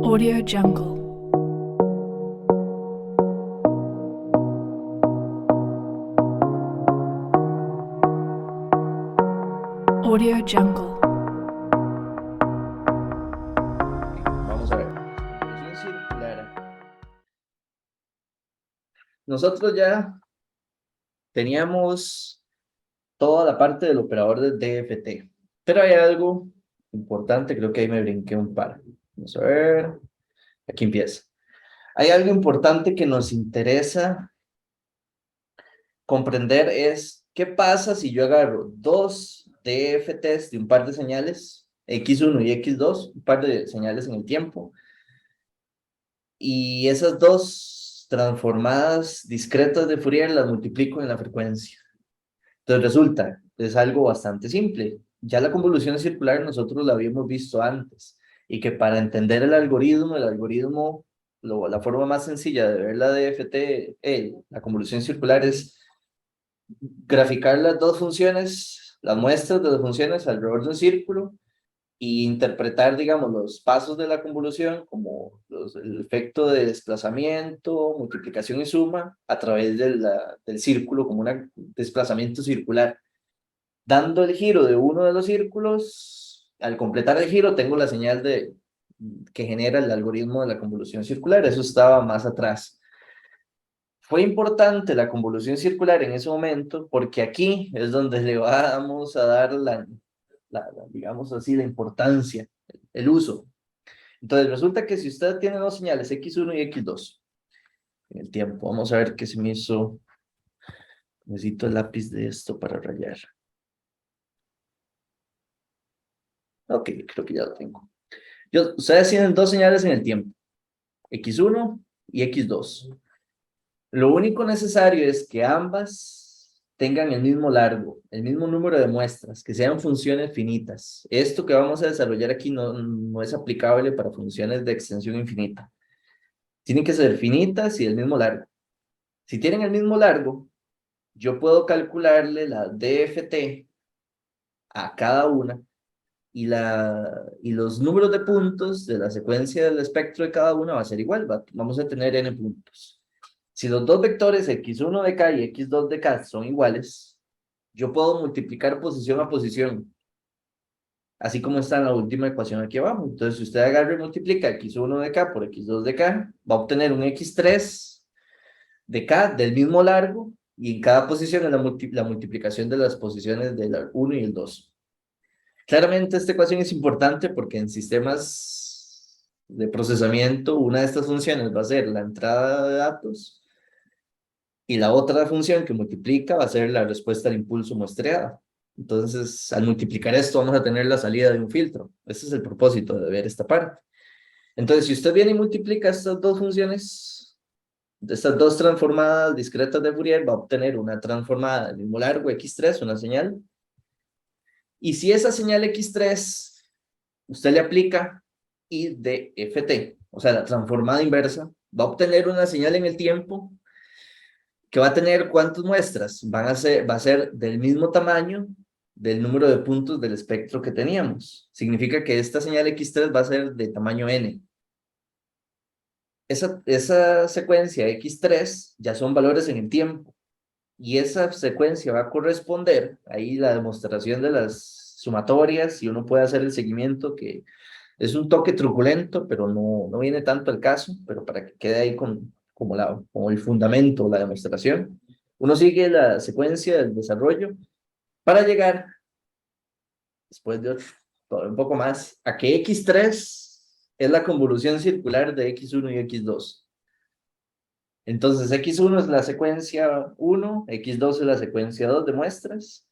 Audio Jungle. Audio Jungle. Vamos a ver. Conclusión circular. Nosotros ya teníamos toda la parte del operador de DFT, pero hay algo importante, creo que ahí me brinqué un par. Vamos a ver, aquí empieza. Hay algo importante que nos interesa comprender es qué pasa si yo agarro dos DFTs de un par de señales, X1 y X2, un par de señales en el tiempo, y esas dos transformadas discretas de Fourier las multiplico en la frecuencia. Entonces resulta, es algo bastante simple. Ya la convolución circular nosotros la habíamos visto antes y que para entender el algoritmo, la forma más sencilla de ver la DFT, la convolución circular es graficar las dos funciones, las muestras de las funciones alrededor de un círculo y interpretar, digamos, los pasos de la convolución como el efecto de desplazamiento, multiplicación y suma a través del círculo como un desplazamiento circular. Dando el giro de uno de los círculos, al completar el giro tengo la señal que genera el algoritmo de la convolución circular. Eso estaba más atrás. Fue importante la convolución circular en ese momento porque aquí es donde le vamos a dar digamos así, la importancia, el uso. Entonces resulta que si usted tiene dos señales, X1 y X2, en el tiempo, vamos a ver qué se me hizo. Necesito el lápiz de esto para rayar. Ok, creo que ya lo tengo. Ustedes tienen dos señales en el tiempo, X1 y X2. Lo único necesario es que ambas tengan el mismo largo, el mismo número de muestras, que sean funciones finitas. Esto que vamos a desarrollar aquí no es aplicable para funciones de extensión infinita. Tienen que ser finitas y del mismo largo. Si tienen el mismo largo, yo puedo calcularle la DFT a cada una y los números de puntos de la secuencia del espectro de cada una va a ser igual. Vamos a tener n puntos. Si los dos vectores x1 de k y x2 de k son iguales, yo puedo multiplicar posición a posición, así como está en la última ecuación aquí abajo. Entonces, si usted agarra y multiplica x1 de k por x2 de k, va a obtener un x3 de k del mismo largo, y en cada posición es la multiplicación de las posiciones del 1 y el 2. Claramente esta ecuación es importante porque en sistemas de procesamiento, una de estas funciones va a ser la entrada de datos y la otra función que multiplica va a ser la respuesta al impulso muestreada. Entonces, al multiplicar esto, vamos a tener la salida de un filtro. Ese es el propósito de ver esta parte. Entonces, si usted viene y multiplica estas dos funciones, estas dos transformadas discretas de Fourier, va a obtener una transformada del mismo largo, x3, una señal. Y si esa señal x3 usted le aplica IDFT, o sea, la transformada inversa, va a obtener una señal en el tiempo que va a tener ¿cuántas muestras? Va a ser del mismo tamaño del número de puntos del espectro que teníamos. Significa que esta señal X3 va a ser de tamaño N. Esa secuencia X3 ya son valores en el tiempo. Y esa secuencia va a corresponder, ahí la demostración de las sumatorias, y uno puede hacer el seguimiento, que es un toque truculento, pero no viene tanto al caso, pero para que quede ahí como el fundamento, la demostración. Uno sigue la secuencia del desarrollo para llegar, después de un poco más, a que X3 es la convolución circular de X1 y X2. Entonces, X1 es la secuencia 1, X2 es la secuencia 2 de muestras.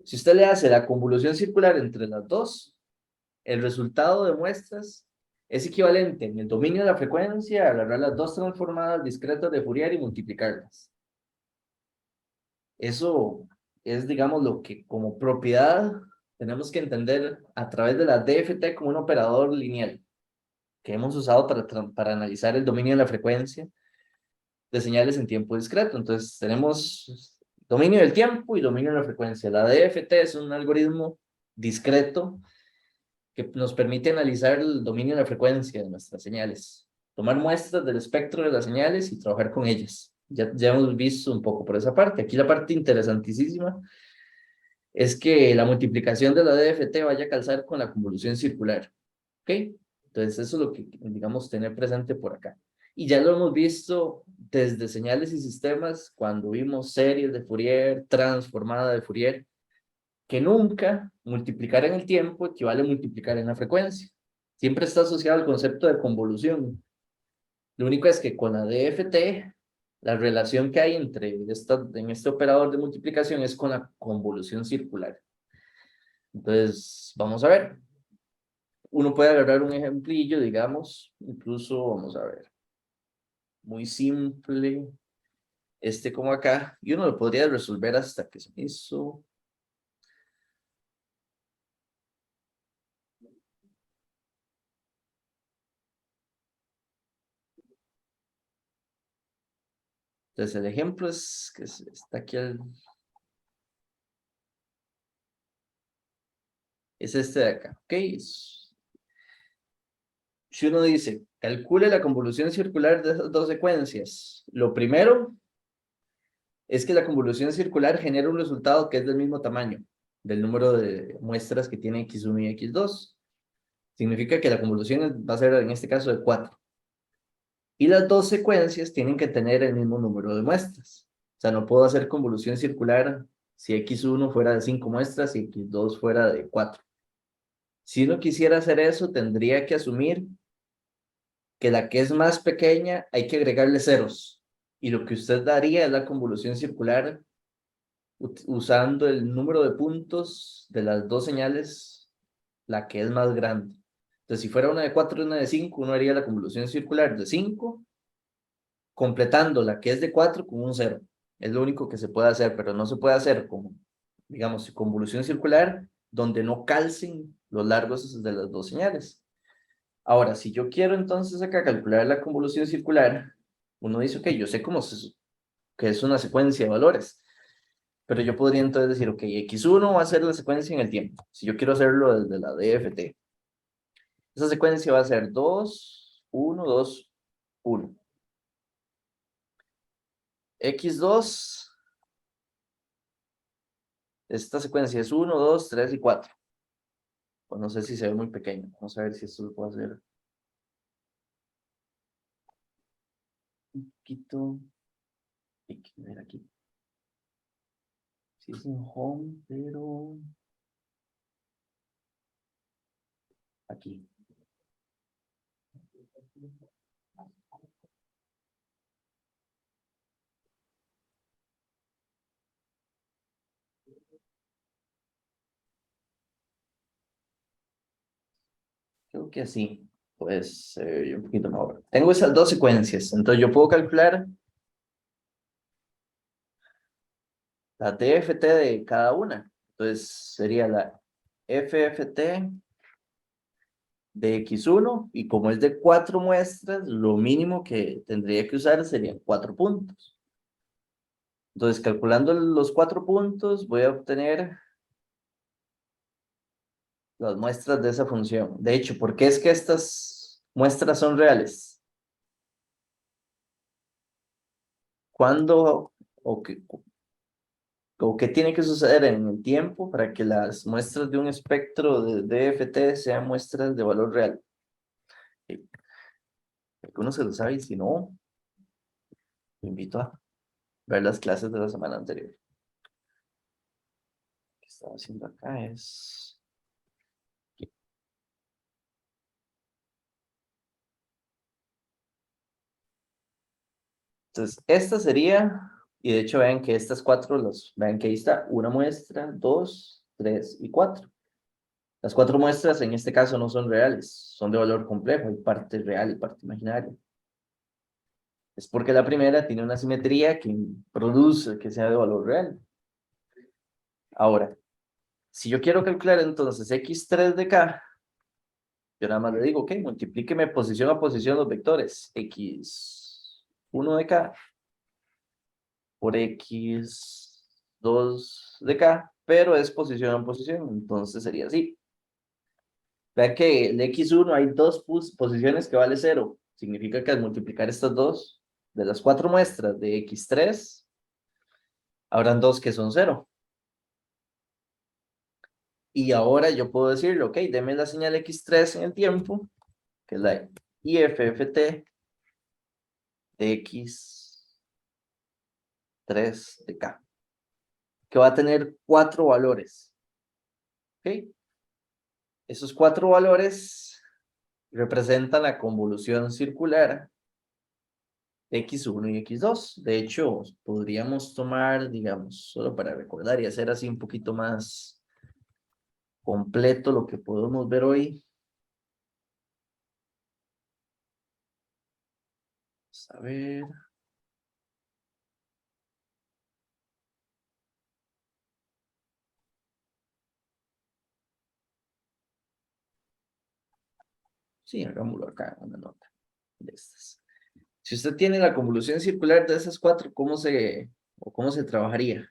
Si usted le hace la convolución circular entre las dos, el resultado de muestras es equivalente en el dominio de la frecuencia a agarrar las dos transformadas discretas de Fourier y multiplicarlas. Eso es, digamos, lo que como propiedad tenemos que entender a través de la DFT como un operador lineal que hemos usado para analizar el dominio de la frecuencia de señales en tiempo discreto. Entonces tenemos dominio del tiempo y dominio de la frecuencia. La DFT es un algoritmo discreto que nos permite analizar el dominio de la frecuencia de nuestras señales, tomar muestras del espectro de las señales y trabajar con ellas. Ya hemos visto un poco por esa parte. Aquí la parte interesantísima es que la multiplicación de la DFT vaya a calzar con la convolución circular. ¿Ok? Entonces eso es lo que, digamos, tener presente por acá. Y ya lo hemos visto desde señales y sistemas cuando vimos series de Fourier, transformada de Fourier, que nunca multiplicar en el tiempo equivale a multiplicar en la frecuencia. Siempre está asociado al concepto de convolución. Lo único es que con la DFT, la relación que hay en este operador de multiplicación es con la convolución circular. Entonces, vamos a ver. Uno puede agarrar un ejemplillo, digamos, incluso, vamos a ver, muy simple, como acá, y uno lo podría resolver hasta que se me hizo. Entonces, el ejemplo es que está aquí, es este de acá, ¿ok? Si uno dice, calcule la convolución circular de esas dos secuencias, lo primero es que la convolución circular genera un resultado que es del mismo tamaño del número de muestras que tiene X1 y X2. Significa que la convolución va a ser en este caso de 4. Y las dos secuencias tienen que tener el mismo número de muestras. O sea, no puedo hacer convolución circular si X1 fuera de 5 muestras y X2 fuera de 4. Si uno quisiera hacer eso, tendría que asumir que la que es más pequeña hay que agregarle ceros. Y lo que usted daría es la convolución circular usando el número de puntos de las dos señales, la que es más grande. Entonces, si fuera una de 4 y una de 5, uno haría la convolución circular de 5, completando la que es de 4 con un 0. Es lo único que se puede hacer, pero no se puede hacer como, digamos, convolución circular donde no calcen los largos de las dos señales. Ahora, si yo quiero entonces acá calcular la convolución circular, uno dice, ok, yo sé que es una secuencia de valores, pero yo podría entonces decir, ok, X1 va a ser la secuencia en el tiempo, si yo quiero hacerlo desde la DFT. Esa secuencia va a ser 2, 1, 2, 1. X2, esta secuencia es 1, 2, 3 y 4. Pues no sé si se ve muy pequeño. Vamos a ver si esto lo puedo hacer un poquito. A ver aquí. Si es en home, pero aquí. Creo que así. Pues un poquito mejor. Tengo esas dos secuencias. Entonces yo puedo calcular la DFT de cada una. Entonces sería la FFT de X1 y como es de 4 muestras, lo mínimo que tendría que usar serían 4 puntos. Entonces, calculando los 4 puntos, voy a obtener las muestras de esa función. De hecho, ¿por qué es que estas muestras son reales? ¿Cuándo o qué tiene que suceder en el tiempo para que las muestras de un espectro de DFT sean muestras de valor real? Algunos se lo sabe y si no, lo invito a ver las clases de la semana anterior. Lo que estaba haciendo acá es... Entonces, esta sería, y de hecho vean que estas cuatro, vean que ahí está una muestra, 2, 3 y 4. Las 4 muestras en este caso no son reales, son de valor complejo, hay parte real y parte imaginaria. Es porque la primera tiene una simetría que produce que sea de valor real. Ahora, si yo quiero calcular entonces x3 de k, yo nada más le digo, ok, multiplíqueme posición a posición los vectores. X1 de k por X2 de K, pero es posición en posición, entonces sería así. Vea que el x1 hay dos posiciones que vale 0. Significa que al multiplicar estas dos, de las 4 muestras de x3, habrán dos que son 0. Y ahora yo puedo decirle, ok, deme la señal x3 en el tiempo, que es la IFFT de x3 de k, que va a tener 4 valores. ¿Ok? Esos 4 valores representan la convolución circular de x1 y x2. De hecho, podríamos tomar, digamos, solo para recordar y hacer así un poquito más completo lo que podemos ver hoy. Vamos a ver. Sí, hagámoslo acá, una nota de estas. Si usted tiene la convolución circular de esas 4, ¿cómo se trabajaría?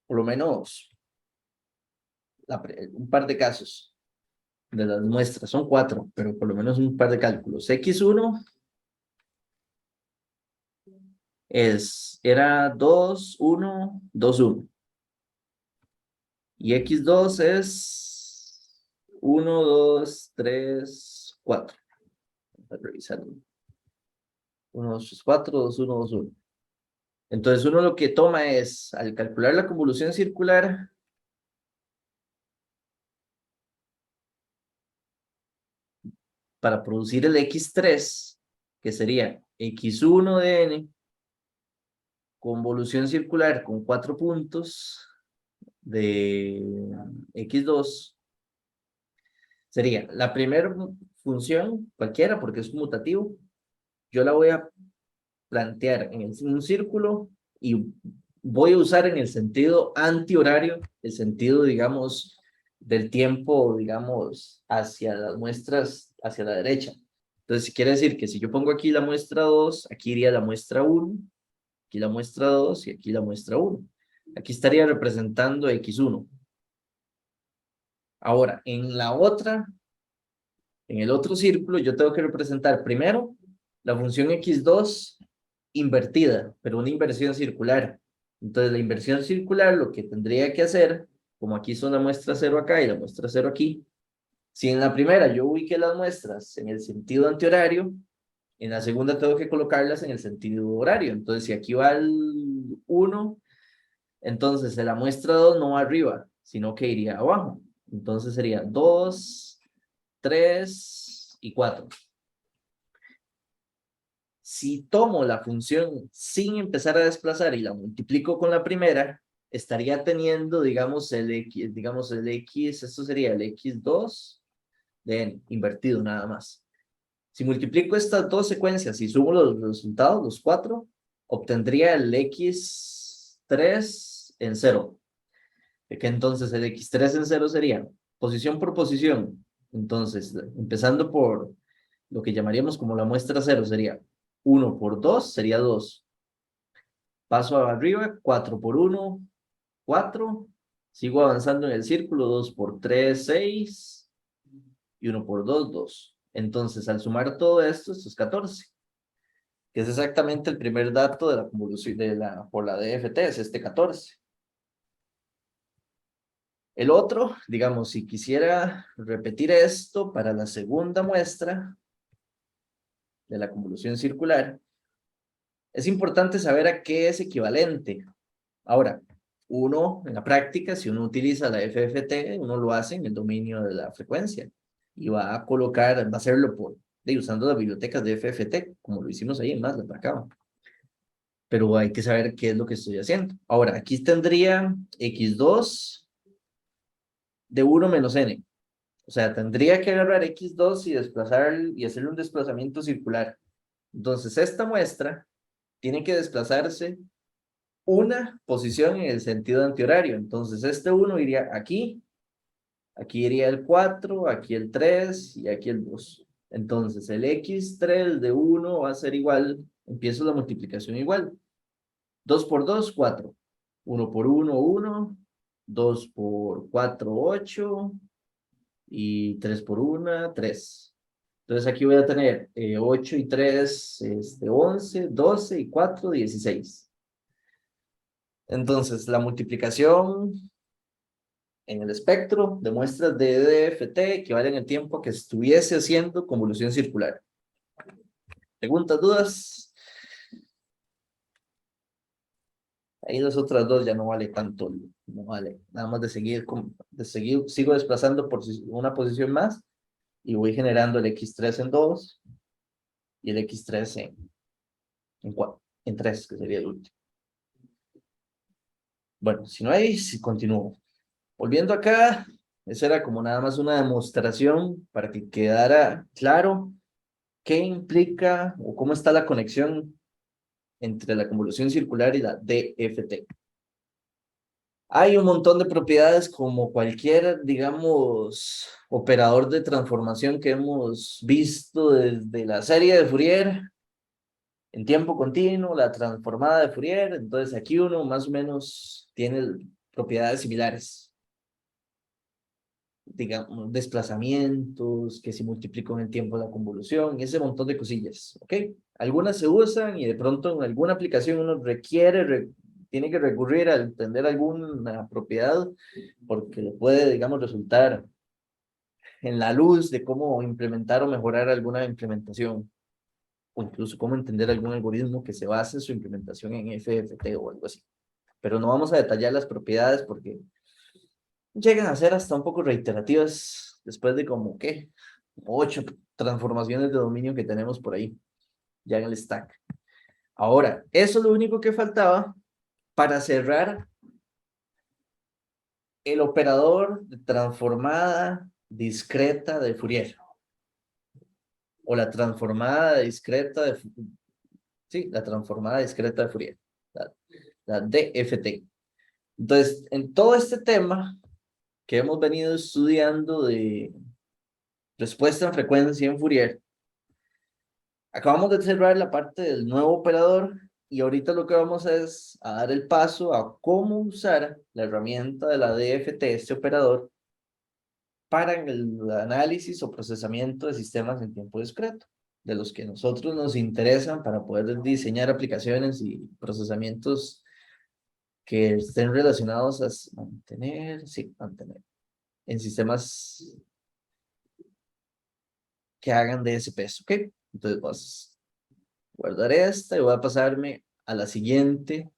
Por lo menos un par de casos de las muestras. Son 4, pero por lo menos un par de cálculos. X1 era 2, 1, 2, 1. Y x2 es 1, 2, 3, 4. Vamos a revisar. 1, 2, 3, 4, 2, 1, 2, 1. Entonces uno lo que toma es, al calcular la convolución circular, para producir el x3, que sería x1 de n, convolución circular con 4 puntos de x2, sería la primera función, cualquiera, porque es mutativo, yo la voy a plantear en un círculo y voy a usar en el sentido antihorario, el sentido, digamos, del tiempo, digamos, hacia las muestras, hacia la derecha. Entonces, quiere decir que si yo pongo aquí la muestra 2, aquí iría la muestra 1, aquí la muestra 2 y aquí la muestra 1. Aquí estaría representando x1. Ahora, en el otro círculo, yo tengo que representar primero la función x2 invertida, pero una inversión circular. Entonces, la inversión circular lo que tendría que hacer, como aquí son la muestra 0 acá y la muestra 0 aquí, si en la primera yo ubiqué las muestras en el sentido antihorario, en la segunda tengo que colocarlas en el sentido horario. Entonces, si aquí va el 1, entonces la muestra 2 no va arriba, sino que iría abajo. Entonces sería 2, 3 y 4. Si tomo la función sin empezar a desplazar y la multiplico con la primera, estaría teniendo, digamos, el x, esto sería el x2 de n, invertido nada más. Si multiplico estas dos secuencias y sumo los resultados, los 4, obtendría el x3 en 0. Que entonces el x3 en 0 sería posición por posición. Entonces, empezando por lo que llamaríamos como la muestra 0, sería 1 por 2, sería 2. Paso arriba, 4 por 1, 4. Sigo avanzando en el círculo, 2 por 3, 6. Y 1 por 2, 2. Entonces, al sumar todo esto, esto es 14. Que es exactamente el primer dato de la convolución por la DFT, es este 14. El otro, digamos, si quisiera repetir esto para la segunda muestra de la convolución circular, es importante saber a qué es equivalente. Ahora, uno, en la práctica, si uno utiliza la FFT, uno lo hace en el dominio de la frecuencia y va a colocar, va a hacerlo usando las bibliotecas de FFT, como lo hicimos ahí en MATLAB acá. Pero hay que saber qué es lo que estoy haciendo. Ahora, aquí tendría x2 de 1 menos n. O sea, tendría que agarrar x2 y y hacerle un desplazamiento circular. Entonces, esta muestra tiene que desplazarse una posición en el sentido antihorario. Entonces, este 1 iría aquí, aquí iría el 4, aquí el 3 y aquí el 2. Entonces, el x3 de 1 va a ser igual, empiezo la multiplicación igual. 2 por 2, 4. 1 por 1, 1, 2 por 4, 8, y 3 por 1, 3. Entonces aquí voy a tener 8 y 3, 11, 12 y 4, 16. Entonces, la multiplicación en el espectro de muestras de DFT equivale en el tiempo a que estuviese haciendo convolución circular. ¿Preguntas, dudas? Ahí las otras dos ya no vale tanto, no vale. Nada más de seguir, sigo desplazando por una posición más y voy generando el X3 en 2 y el X3 en 4, en 3, que sería el último. Bueno, si no hay, si continúo. Volviendo acá, esa era como nada más una demostración para que quedara claro qué implica o cómo está la conexión entre la convolución circular y la DFT. Hay un montón de propiedades como cualquier, digamos, operador de transformación que hemos visto desde la serie de Fourier en tiempo continuo, la transformada de Fourier. Entonces aquí uno más o menos tiene propiedades similares. Digamos, desplazamientos, que si multiplico en el tiempo la convolución, y ese montón de cosillas, ¿ok? Algunas se usan y de pronto en alguna aplicación uno tiene que recurrir a entender alguna propiedad porque le puede, digamos, resultar en la luz de cómo implementar o mejorar alguna implementación, o incluso cómo entender algún algoritmo que se base en su implementación en FFT o algo así. Pero no vamos a detallar las propiedades porque llegan a ser hasta un poco reiterativas después de como, ¿qué? 8 transformaciones de dominio que tenemos por ahí, ya en el stack. Ahora, eso es lo único que faltaba para cerrar el operador de transformada discreta de Fourier. O la transformada discreta de... Sí, la transformada discreta de Fourier. La DFT. Entonces, en todo este tema que hemos venido estudiando de respuesta en frecuencia en Fourier, acabamos de cerrar la parte del nuevo operador y ahorita lo que vamos es a dar el paso a cómo usar la herramienta de la DFT, este operador, para el análisis o procesamiento de sistemas en tiempo discreto, de los que nosotros nos interesan para poder diseñar aplicaciones y procesamientos que estén relacionados a mantener, en sistemas que hagan DSPs, ¿ok? Entonces vas guardaré esta y voy a pasarme a la siguiente.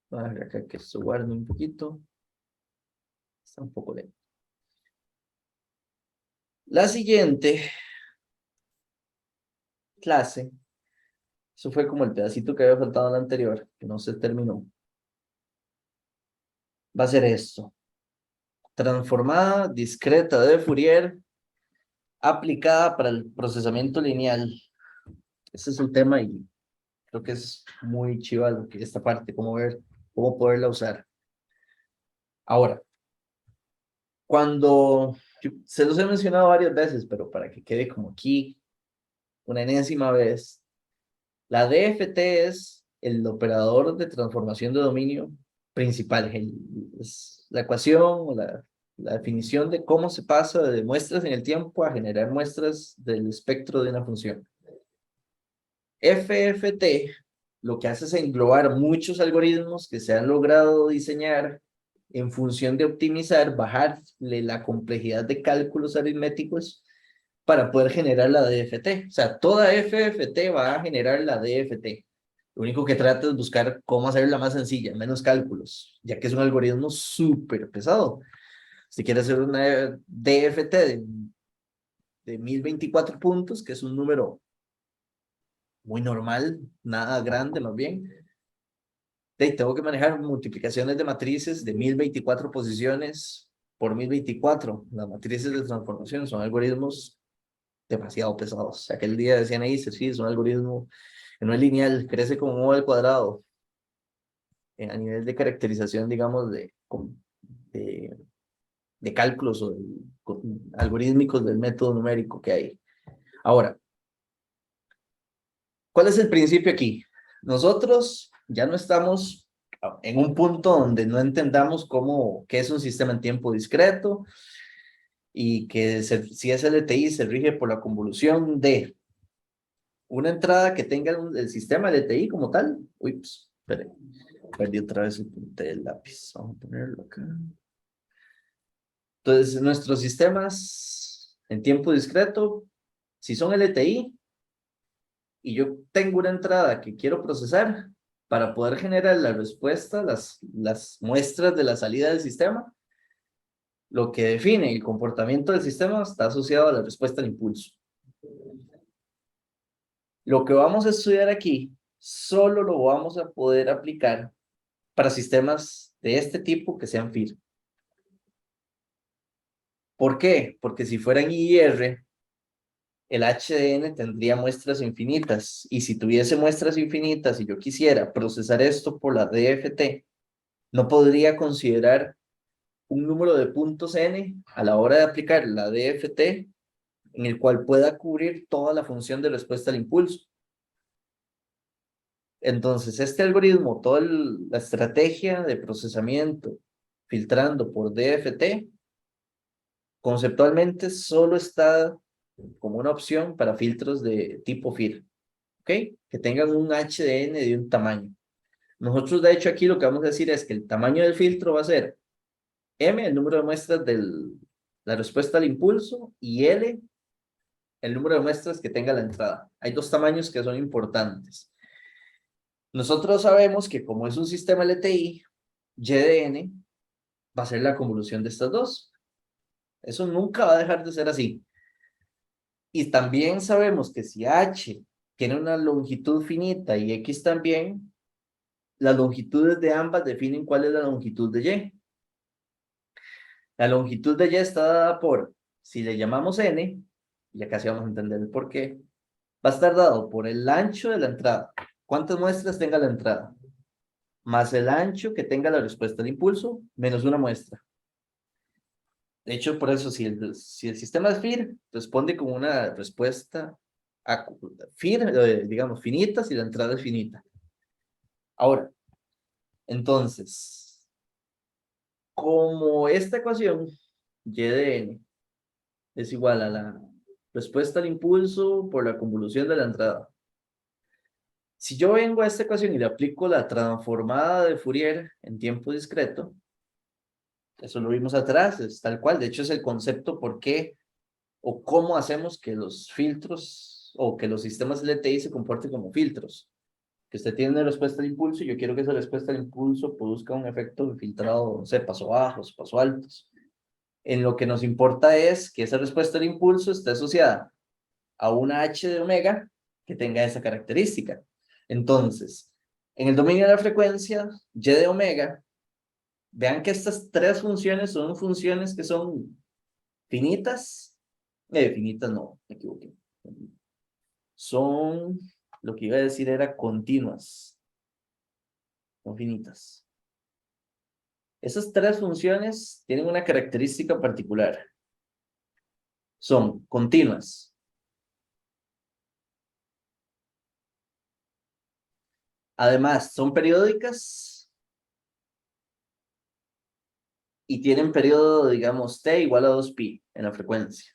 Voy a dejar acá que se guarde un poquito. Está un poco lento. La siguiente clase, eso fue como el pedacito que había faltado en la anterior, que no se terminó. Va a ser esto. Transformada discreta de Fourier aplicada para el procesamiento lineal. Ese es el tema y creo que es muy chiva esta parte, cómo poderla usar. Ahora, cuando se los he mencionado varias veces, pero para que quede como aquí una enésima vez, la DFT es el operador de transformación de dominio principal, es la ecuación o la definición de cómo se pasa de muestras en el tiempo a generar muestras del espectro de una función. FFT lo que hace es englobar muchos algoritmos que se han logrado diseñar en función de optimizar, bajarle la complejidad de cálculos aritméticos para poder generar la DFT. O sea, toda FFT va a generar la DFT. Lo único que trata es buscar cómo hacerla más sencilla, menos cálculos, ya que es un algoritmo súper pesado. Si quiere hacer una DFT de 1024 puntos, que es un número muy normal, nada grande más bien, tengo que manejar multiplicaciones de matrices de 1024 posiciones por 1024. Las matrices de transformación son algoritmos demasiado pesados. Aquel día decían ahí, sí, es un algoritmo que no es lineal, crece como un O al cuadrado. A nivel de caracterización, digamos, de, de cálculos o algorítmicos del método numérico que hay. Ahora, ¿cuál es el principio aquí? Nosotros ya no estamos en un punto donde no entendamos qué es un sistema en tiempo discreto y que si es LTI se rige por la convolución de una entrada que tenga el sistema LTI como tal. Ups, espere, perdí otra vez el punto del lápiz. Vamos a ponerlo acá. Entonces, nuestros sistemas en tiempo discreto, si son LTI y yo tengo una entrada que quiero procesar para poder generar la respuesta, las muestras de la salida del sistema, lo que define el comportamiento del sistema está asociado a la respuesta al impulso. Lo que vamos a estudiar aquí solo lo vamos a poder aplicar para sistemas de este tipo que sean FIR. ¿Por qué? Porque si fueran IR, el HDN tendría muestras infinitas, y si tuviese muestras infinitas y yo quisiera procesar esto por la DFT, no podría considerar un número de puntos n a la hora de aplicar la DFT en el cual pueda cubrir toda la función de respuesta al impulso. Entonces, este algoritmo, toda la estrategia de procesamiento filtrando por DFT, conceptualmente solo está como una opción para filtros de tipo FIR, ¿ok? Que tengan un HDN de un tamaño. Nosotros, de hecho, aquí lo que vamos a decir es que el tamaño del filtro va a ser M, el número de muestras de la respuesta al impulso, y L, el número de muestras que tenga la entrada. Hay dos tamaños que son importantes. Nosotros sabemos que como es un sistema LTI, YDN va a ser la convolución de estas dos. Eso nunca va a dejar de ser así. Y también sabemos que si H tiene una longitud finita y X también, las longitudes de ambas definen cuál es la longitud de Y. La longitud de Y está dada por, si le llamamos N, ya casi vamos a entender el por qué, va a estar dado por el ancho de la entrada. ¿Cuántas muestras tenga la entrada? Más el ancho que tenga la respuesta al impulso, menos una muestra. De hecho, por eso, si el sistema es FIR, responde con una respuesta FIR, digamos, finita, si la entrada es finita. Ahora, entonces, como esta ecuación, Y de N, es igual a la respuesta al impulso por la convolución de la entrada. Si yo vengo a esta ecuación y le aplico la transformada de Fourier en tiempo discreto, eso lo vimos atrás, es tal cual. De hecho, es el concepto por qué o cómo hacemos que los filtros o que los sistemas LTI se comporten como filtros. Que usted tiene una respuesta al impulso y yo quiero que esa respuesta al impulso produzca un efecto de filtrado, no sé, paso bajos, paso altos. En lo que nos importa es que esa respuesta al impulso esté asociada a una H de omega que tenga esa característica. Entonces, en el dominio de la frecuencia, Y de omega, vean que estas tres funciones son funciones que son finitas. Finitas no, me equivoqué. Son, lo que iba a decir era continuas, no finitas. Esas tres funciones tienen una característica particular. Son continuas. Además, son periódicas y tienen periodo, digamos, t igual a 2pi en la frecuencia.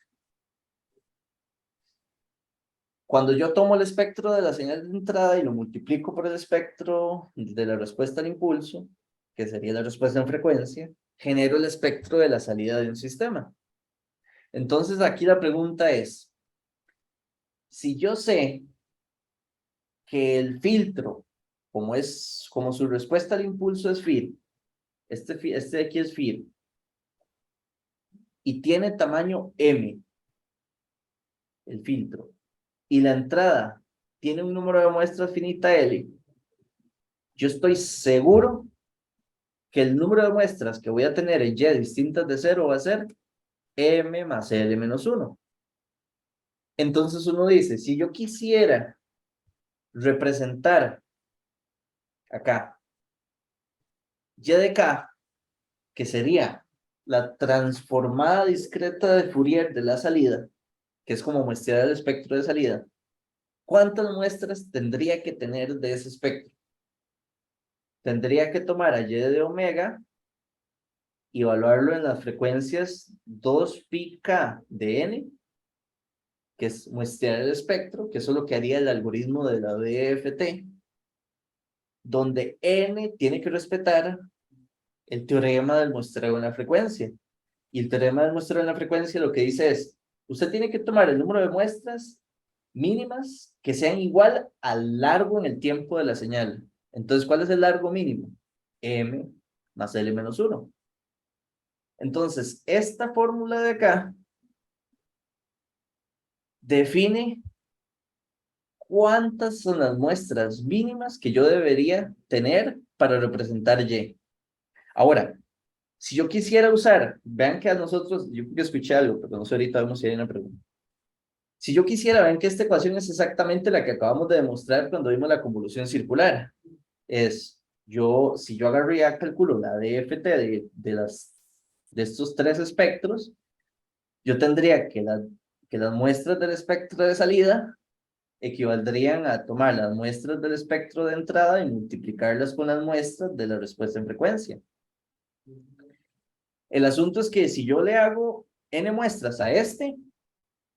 Cuando yo tomo el espectro de la señal de entrada y lo multiplico por el espectro de la respuesta al impulso, que sería la respuesta en frecuencia, genero el espectro de la salida de un sistema. Entonces, aquí la pregunta es, si yo sé que el filtro, como su respuesta al impulso es FIR, este de aquí es FIR, y tiene tamaño M, el filtro, y la entrada tiene un número de muestras finita L, yo estoy seguro que el número de muestras que voy a tener en Y distintas de 0 va a ser M más L menos 1. Entonces uno dice, si yo quisiera representar acá Y de K, que sería la transformada discreta de Fourier de la salida, que es como muestrear el espectro de salida, ¿cuántas muestras tendría que tener de ese espectro? tendría que tomar a y de omega y evaluarlo en las frecuencias 2πk de n, que es muestrear el espectro, que eso es lo que haría el algoritmo de la DFT, donde n tiene que respetar el teorema del muestreo en la frecuencia. Y el teorema del muestreo en la frecuencia lo que dice es, usted tiene que tomar el número de muestras mínimas que sean igual al largo en el tiempo de la señal. Entonces, ¿cuál es el largo mínimo? M más L menos 1. Entonces, esta fórmula de acá define cuántas son las muestras mínimas que yo debería tener para representar Y. Ahora, si yo quisiera usar, vean que a nosotros, yo escuché algo, pero no sé ahorita vemos si hay una pregunta. Si yo quisiera, vean que esta ecuación es exactamente la que acabamos de demostrar cuando vimos la convolución circular. Si yo agarro y calculo la DFT de estos tres espectros, yo tendría que las muestras del espectro de salida equivaldrían a tomar las muestras del espectro de entrada y multiplicarlas con las muestras de la respuesta en frecuencia. El asunto es que si yo le hago n muestras a este,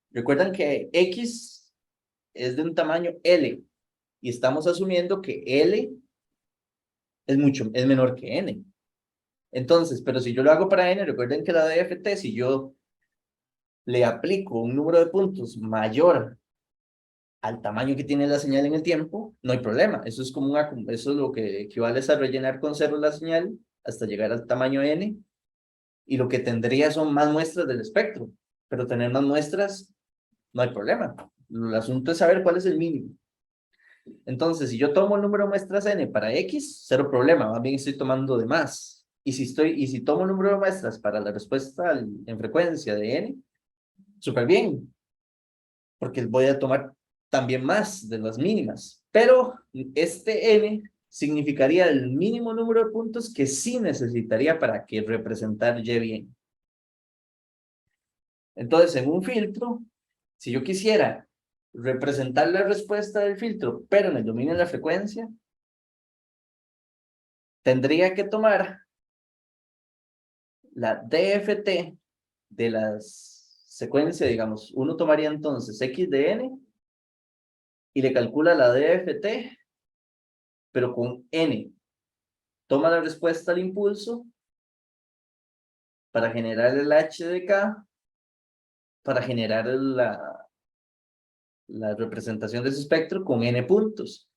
recuerdan que X es de un tamaño L y estamos asumiendo que L es menor que N. Entonces, pero si yo lo hago para N, recuerden que la DFT, si yo le aplico un número de puntos mayor al tamaño que tiene la señal en el tiempo, no hay problema. Eso es eso es lo que equivale a rellenar con cero la señal hasta llegar al tamaño N, y lo que tendría son más muestras del espectro, pero tener más muestras no hay problema. El asunto es saber cuál es el mínimo. Entonces, si yo tomo el número de muestras n para x, cero problema, más bien estoy tomando de más. Y si tomo el número de muestras para la respuesta en frecuencia de n, súper bien, porque voy a tomar también más de las mínimas. Pero este n significaría el mínimo número de puntos que sí necesitaría para que representar y bien. Entonces, en un filtro, si yo quisiera representar la respuesta del filtro, pero en el dominio de la frecuencia, tendría que tomar la DFT de las secuencias, digamos, uno tomaría entonces X de N y le calcula la DFT, pero con N. Toma la respuesta al impulso para generar el H de K, para generar la representación de ese espectro con N puntos.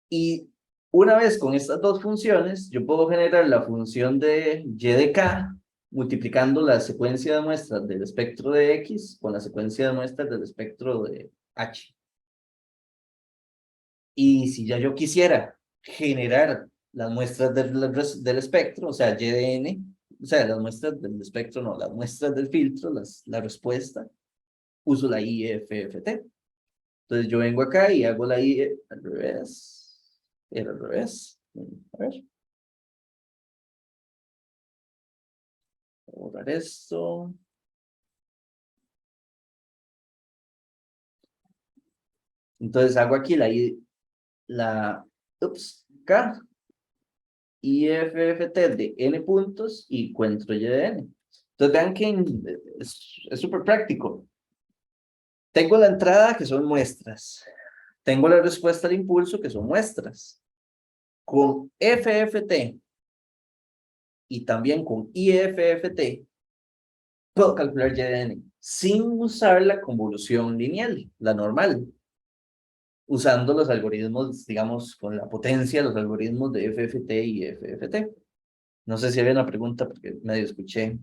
Y una vez con estas dos funciones, yo puedo generar la función de Y de K multiplicando la secuencia de muestras del espectro de X con la secuencia de muestras del espectro de H. Y si ya yo quisiera generar las muestras del espectro, o sea, Y de N, o sea, las muestras del espectro, no, las muestras del filtro, la respuesta, uso la IFFT. Entonces yo vengo acá y hago la I al revés. Era al revés. A ver. Borrar esto. Entonces hago aquí K, IFFT de N puntos y encuentro Y de N. Entonces vean que es súper práctico. Tengo la entrada, que son muestras. Tengo la respuesta al impulso, que son muestras. Con FFT y también con IFFT, puedo calcular Y de N sin usar la convolución lineal, la normal, usando los algoritmos, digamos, con la potencia de los algoritmos de FFT y FFT. No sé si había una pregunta porque medio escuché,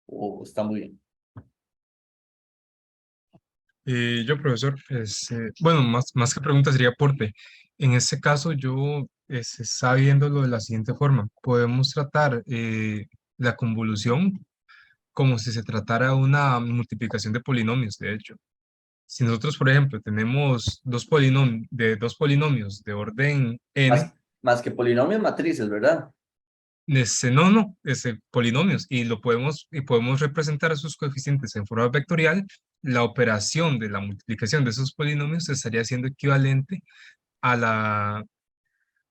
o está muy bien. Yo, profesor, bueno, más que pregunta sería aporte. En este caso, yo estaba viéndolo de la siguiente forma. Podemos tratar la convolución como si se tratara una multiplicación de polinomios, de hecho. Si nosotros, por ejemplo, tenemos dos polinomios de orden n, Más que polinomios matrices, ¿verdad? no, polinomios, y podemos representar sus coeficientes en forma vectorial, la operación de la multiplicación de esos polinomios estaría siendo equivalente a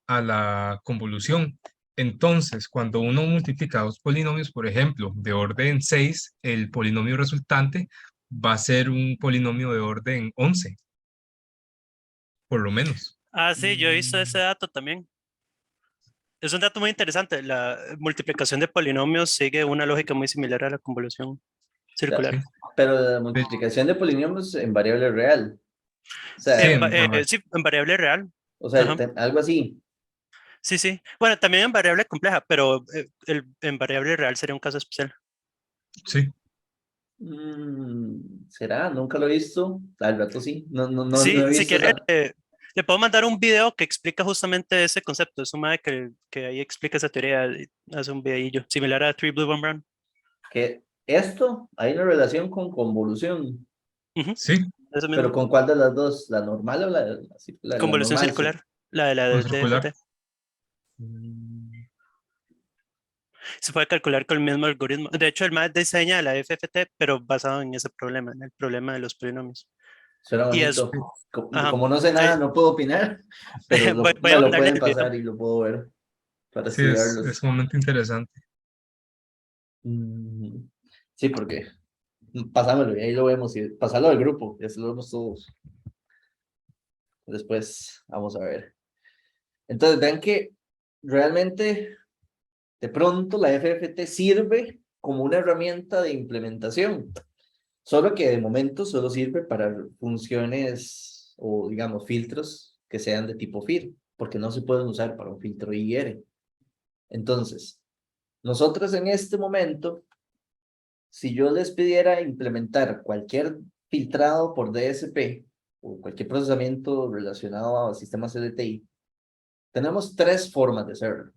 a la convolución. Entonces, cuando uno multiplica dos polinomios, por ejemplo, de orden 6, el polinomio resultante va a ser un polinomio de orden 11, por lo menos. Ah, sí, yo he visto ese Mm, dato también. Es un dato muy interesante. La multiplicación de polinomios sigue una lógica muy similar a la convolución ya, Sí, circular. pero la de- multiplicación de polinomios en variable real. O sí, sea, Sí, en variable real. o sea, Ajá. algo así. Sí, sí. Bueno, también en variable compleja, pero en variable real sería un caso especial. sí, ¿Será? Nunca lo he visto. Al rato sí. No he Sí, si visto quiere, esa. le puedo mandar un video que explica justamente ese concepto. Es un mae que ahí explica esa teoría, y hace un videillo similar a Three Blue One Brown. Que esto hay una relación con convolución. Ujú, sí, eso Pero mismo. ¿con cuál de las dos? ¿La normal o la circular? La Convolución normal, sí. circular, la de la con circular. DFT. Mm, Se puede calcular con el mismo algoritmo. De hecho, el MAT diseña la FFT, pero basado en ese problema, en el problema de los polinomios. Suena Y es, bonito. ajá, Como no sé nada, eh, no puedo opinar, pero voy me a lo mandarle pueden el video. pasar y lo puedo ver para Sí, es estudiarlos. sumamente interesante. Mm, sí, porque pásamelo y ahí lo vemos. Y pasarlo al grupo, y así lo vemos todos. Después vamos a ver. Entonces, vean que realmente de pronto la FFT sirve como una herramienta de implementación, solo que de momento solo sirve para funciones o digamos filtros que sean de tipo FIR, porque no se pueden usar para un filtro IR. Entonces, nosotros en este momento, si yo les pidiera implementar cualquier filtrado por DSP o cualquier procesamiento relacionado a sistemas LTI, tenemos tres formas de hacerlo.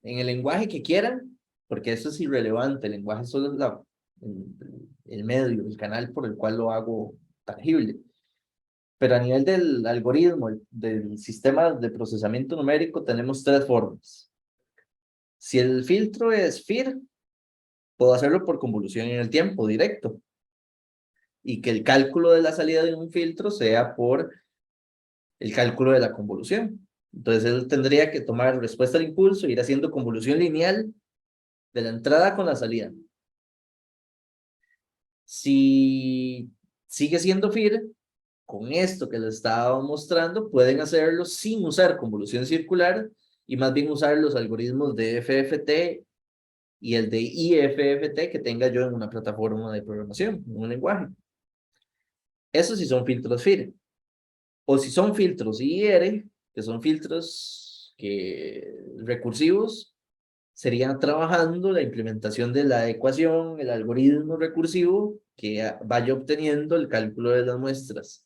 En el lenguaje que quieran, porque eso es irrelevante, el lenguaje solo es el medio, el canal por el cual lo hago tangible. Pero a nivel del algoritmo, del sistema de procesamiento numérico, tenemos tres formas. Si el filtro es FIR, puedo hacerlo por convolución en el tiempo, directo. Y que el cálculo de la salida de un filtro sea por el cálculo de la convolución. Entonces él tendría que tomar respuesta al impulso, ir haciendo convolución lineal de la entrada con la salida. Si sigue siendo FIR, con esto que les estaba mostrando, pueden hacerlo sin usar convolución circular y más bien usar los algoritmos de FFT y el de IFFT que tenga yo en una plataforma de programación, en un lenguaje. Eso sí son filtros FIR. O si son filtros IR, que son filtros recursivos, sería trabajando la implementación de la ecuación, el algoritmo recursivo que vaya obteniendo el cálculo de las muestras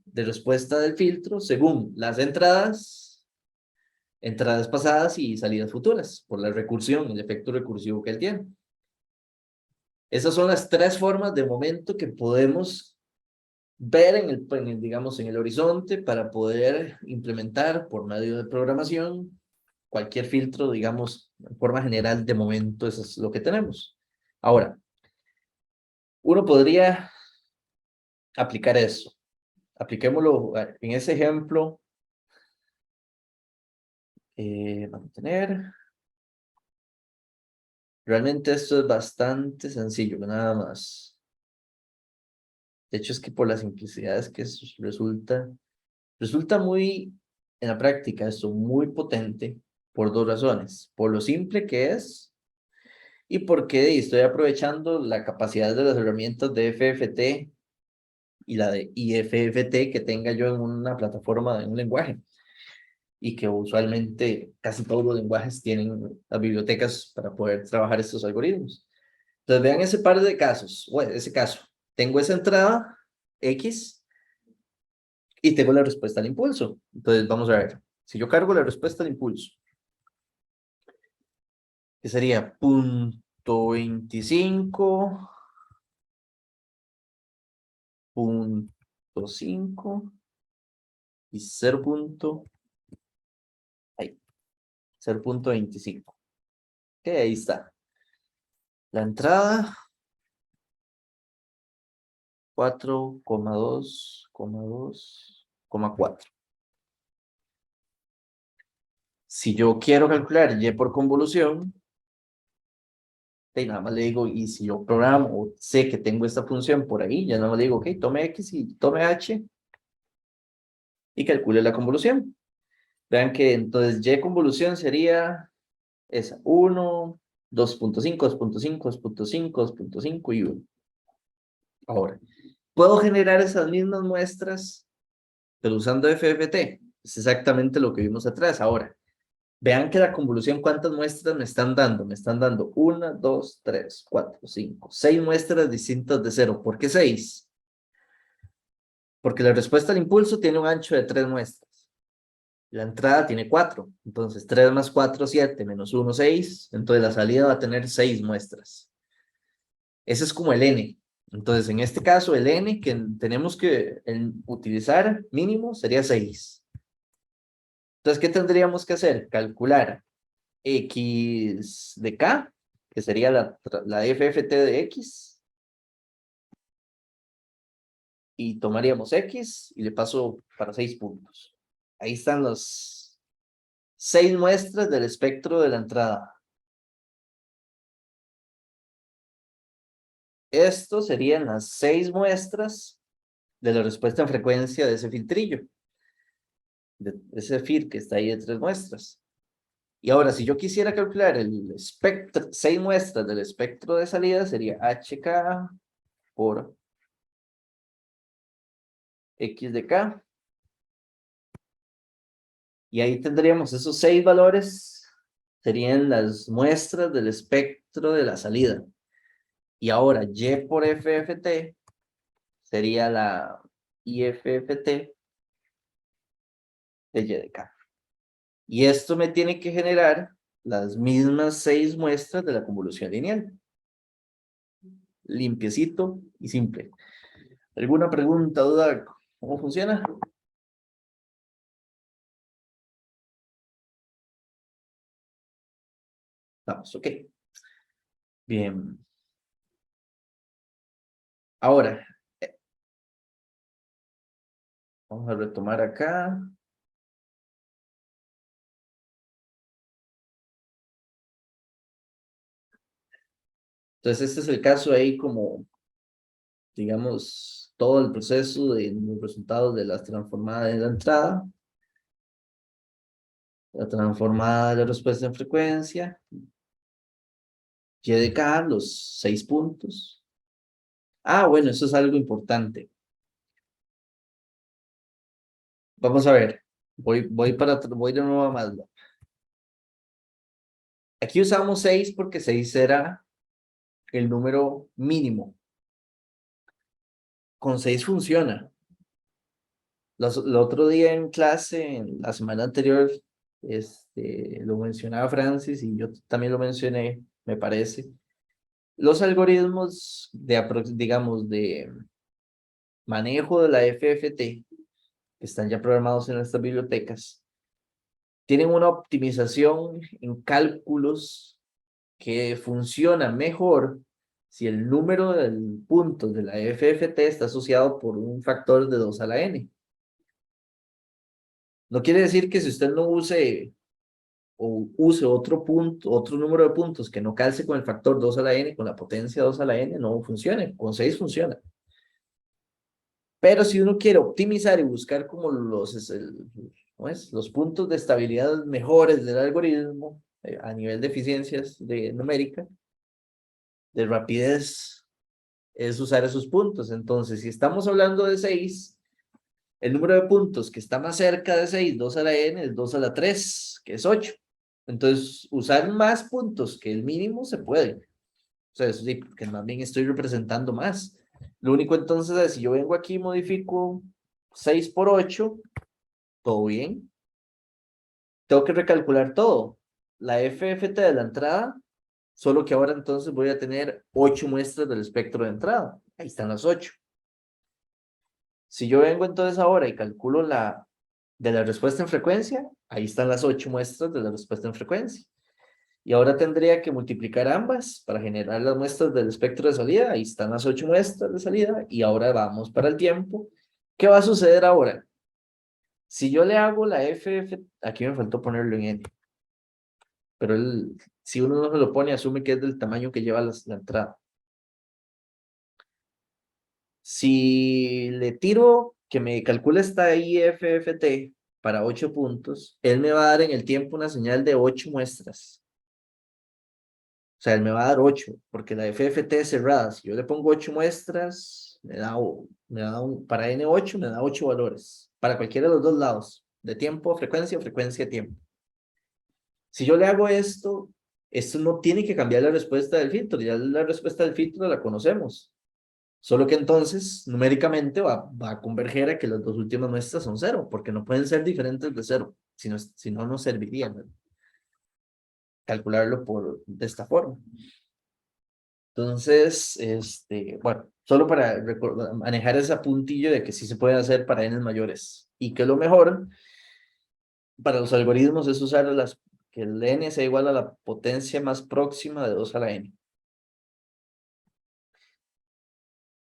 de respuesta del filtro según las entradas pasadas y salidas futuras, por la recursión, el efecto recursivo que él tiene. Esas son las tres formas de momento que podemos ver digamos, en el horizonte para poder implementar por medio de programación cualquier filtro, digamos, en forma general, de momento, eso es lo que tenemos. Ahora, uno podría aplicar eso. Apliquémoslo en ese ejemplo. Vamos a tener. Realmente esto es bastante sencillo, nada más. De hecho, es que por las simplicidades que resulta muy, en la práctica, esto muy potente por dos razones. Por lo simple que es y porque estoy aprovechando la capacidad de las herramientas de FFT y la de IFFT que tenga yo en una plataforma, en un lenguaje. Y que usualmente casi todos los lenguajes tienen las bibliotecas para poder trabajar estos algoritmos. Entonces vean ese par de casos, bueno, ese caso. Tengo esa entrada X y tengo la respuesta al impulso. Entonces vamos a ver. Si yo cargo la respuesta al impulso, que sería punto 25, punto 5 y 0.25. Ok, ahí está. La entrada 4,2,4. Si yo quiero calcular y por convolución, nada más le digo, y si yo programo o sé que tengo esta función por ahí, ya nada más le digo, ok, tome x y tome h y calcule la convolución. Vean que entonces y convolución sería esa, 1, 2.5, 2.5, 2.5, 2.5 y 1. Ahora, puedo generar esas mismas muestras, pero usando FFT. Es exactamente lo que vimos atrás. Ahora, vean que la convolución, ¿cuántas muestras me están dando? Me están dando 1, 2, 3, 4, 5, 6 muestras distintas de 0. ¿Por qué 6? Porque la respuesta al impulso tiene un ancho de 3 muestras. La entrada tiene 4. Entonces, 3 más 4, 7, menos 1, 6. Entonces, la salida va a tener 6 muestras. Ese es como el n. Entonces, en este caso, el n que tenemos que utilizar mínimo sería 6. Entonces, ¿qué tendríamos que hacer? Calcular x de k, que sería la FFT de x, y tomaríamos x y le paso para 6 puntos. Ahí están las 6 muestras del espectro de la entrada. Esto serían las 6 muestras de la respuesta en frecuencia de ese filtrillo, de ese FIR que está ahí de 3 muestras. Y ahora, si yo quisiera calcular el espectro, 6 muestras del espectro de salida, sería HK por X de K. Y ahí tendríamos esos 6 valores, serían las muestras del espectro de la salida. Y ahora, Y por FFT sería la IFFT de Y de K. Y esto me tiene que generar las mismas 6 muestras de la convolución lineal. Limpiecito y simple. ¿Alguna pregunta, duda? ¿Cómo funciona? Vamos, ok. Bien. Ahora, vamos a retomar acá. Entonces, este es el caso ahí como, digamos, todo el proceso de los resultados de las transformadas de la entrada, la transformada de la respuesta en frecuencia, Y de K, los 6 puntos. Ah, bueno, eso es algo importante. Vamos a ver, voy de nuevo a MATLAB. Aquí usamos 6 porque 6 era el número mínimo. Con 6 funciona. El otro día en clase, en la semana anterior, lo mencionaba Francis y yo también lo mencioné, me parece. Los algoritmos digamos, de manejo de la FFT, que están ya programados en estas bibliotecas, tienen una optimización en cálculos que funciona mejor si el número de puntos de la FFT está asociado por un factor de 2 a la n. No quiere decir que si usted no use o use otro punto, otro número de puntos que no calce con el factor 2 a la n, con la potencia 2 a la n, no funcione. Con 6 funciona. Pero si uno quiere optimizar y buscar como los puntos de estabilidad mejores del algoritmo a nivel de eficiencias numérica, de rapidez, es usar esos puntos. Entonces, si estamos hablando de 6, el número de puntos que está más cerca de 6, 2 a la n, es 2 a la 3, que es 8. Entonces, usar más puntos que el mínimo se puede. O sea, eso sí, porque más bien estoy representando más. Lo único entonces es, si yo vengo aquí y modifico 6 por 8, todo bien. Tengo que recalcular todo. La FFT de la entrada, solo que ahora entonces voy a tener 8 muestras del espectro de entrada. Ahí están las 8. Si yo vengo entonces ahora y calculo de la respuesta en frecuencia, ahí están las 8 muestras de la respuesta en frecuencia. Y ahora tendría que multiplicar ambas para generar las muestras del espectro de salida. Ahí están las 8 muestras de salida. Y ahora vamos para el tiempo. ¿Qué va a suceder ahora? Si yo le hago la FF, aquí me faltó ponerlo en N. pero si uno no se lo pone, asume que es del tamaño que lleva la entrada. Si le tiro que me calcule esta IFFT para 8 puntos, él me va a dar en el tiempo una señal de 8 muestras. O sea, él me va a dar 8, porque la FFT es cerrada. Si yo le pongo 8 muestras, para N8 me da 8 valores, para cualquiera de los dos lados, de tiempo, frecuencia o frecuencia, tiempo. Si yo le hago esto no tiene que cambiar la respuesta del filtro, ya la respuesta del filtro la conocemos. Solo que entonces, numéricamente, va a converger a que las dos últimas muestras son 0, porque no pueden ser diferentes de 0, si no, no serviría, ¿no? Calcularlo de esta forma. Entonces, bueno, solo para manejar ese puntillo de que sí se puede hacer para n mayores, y que lo mejor para los algoritmos es usar que el n sea igual a la potencia más próxima de 2 a la n.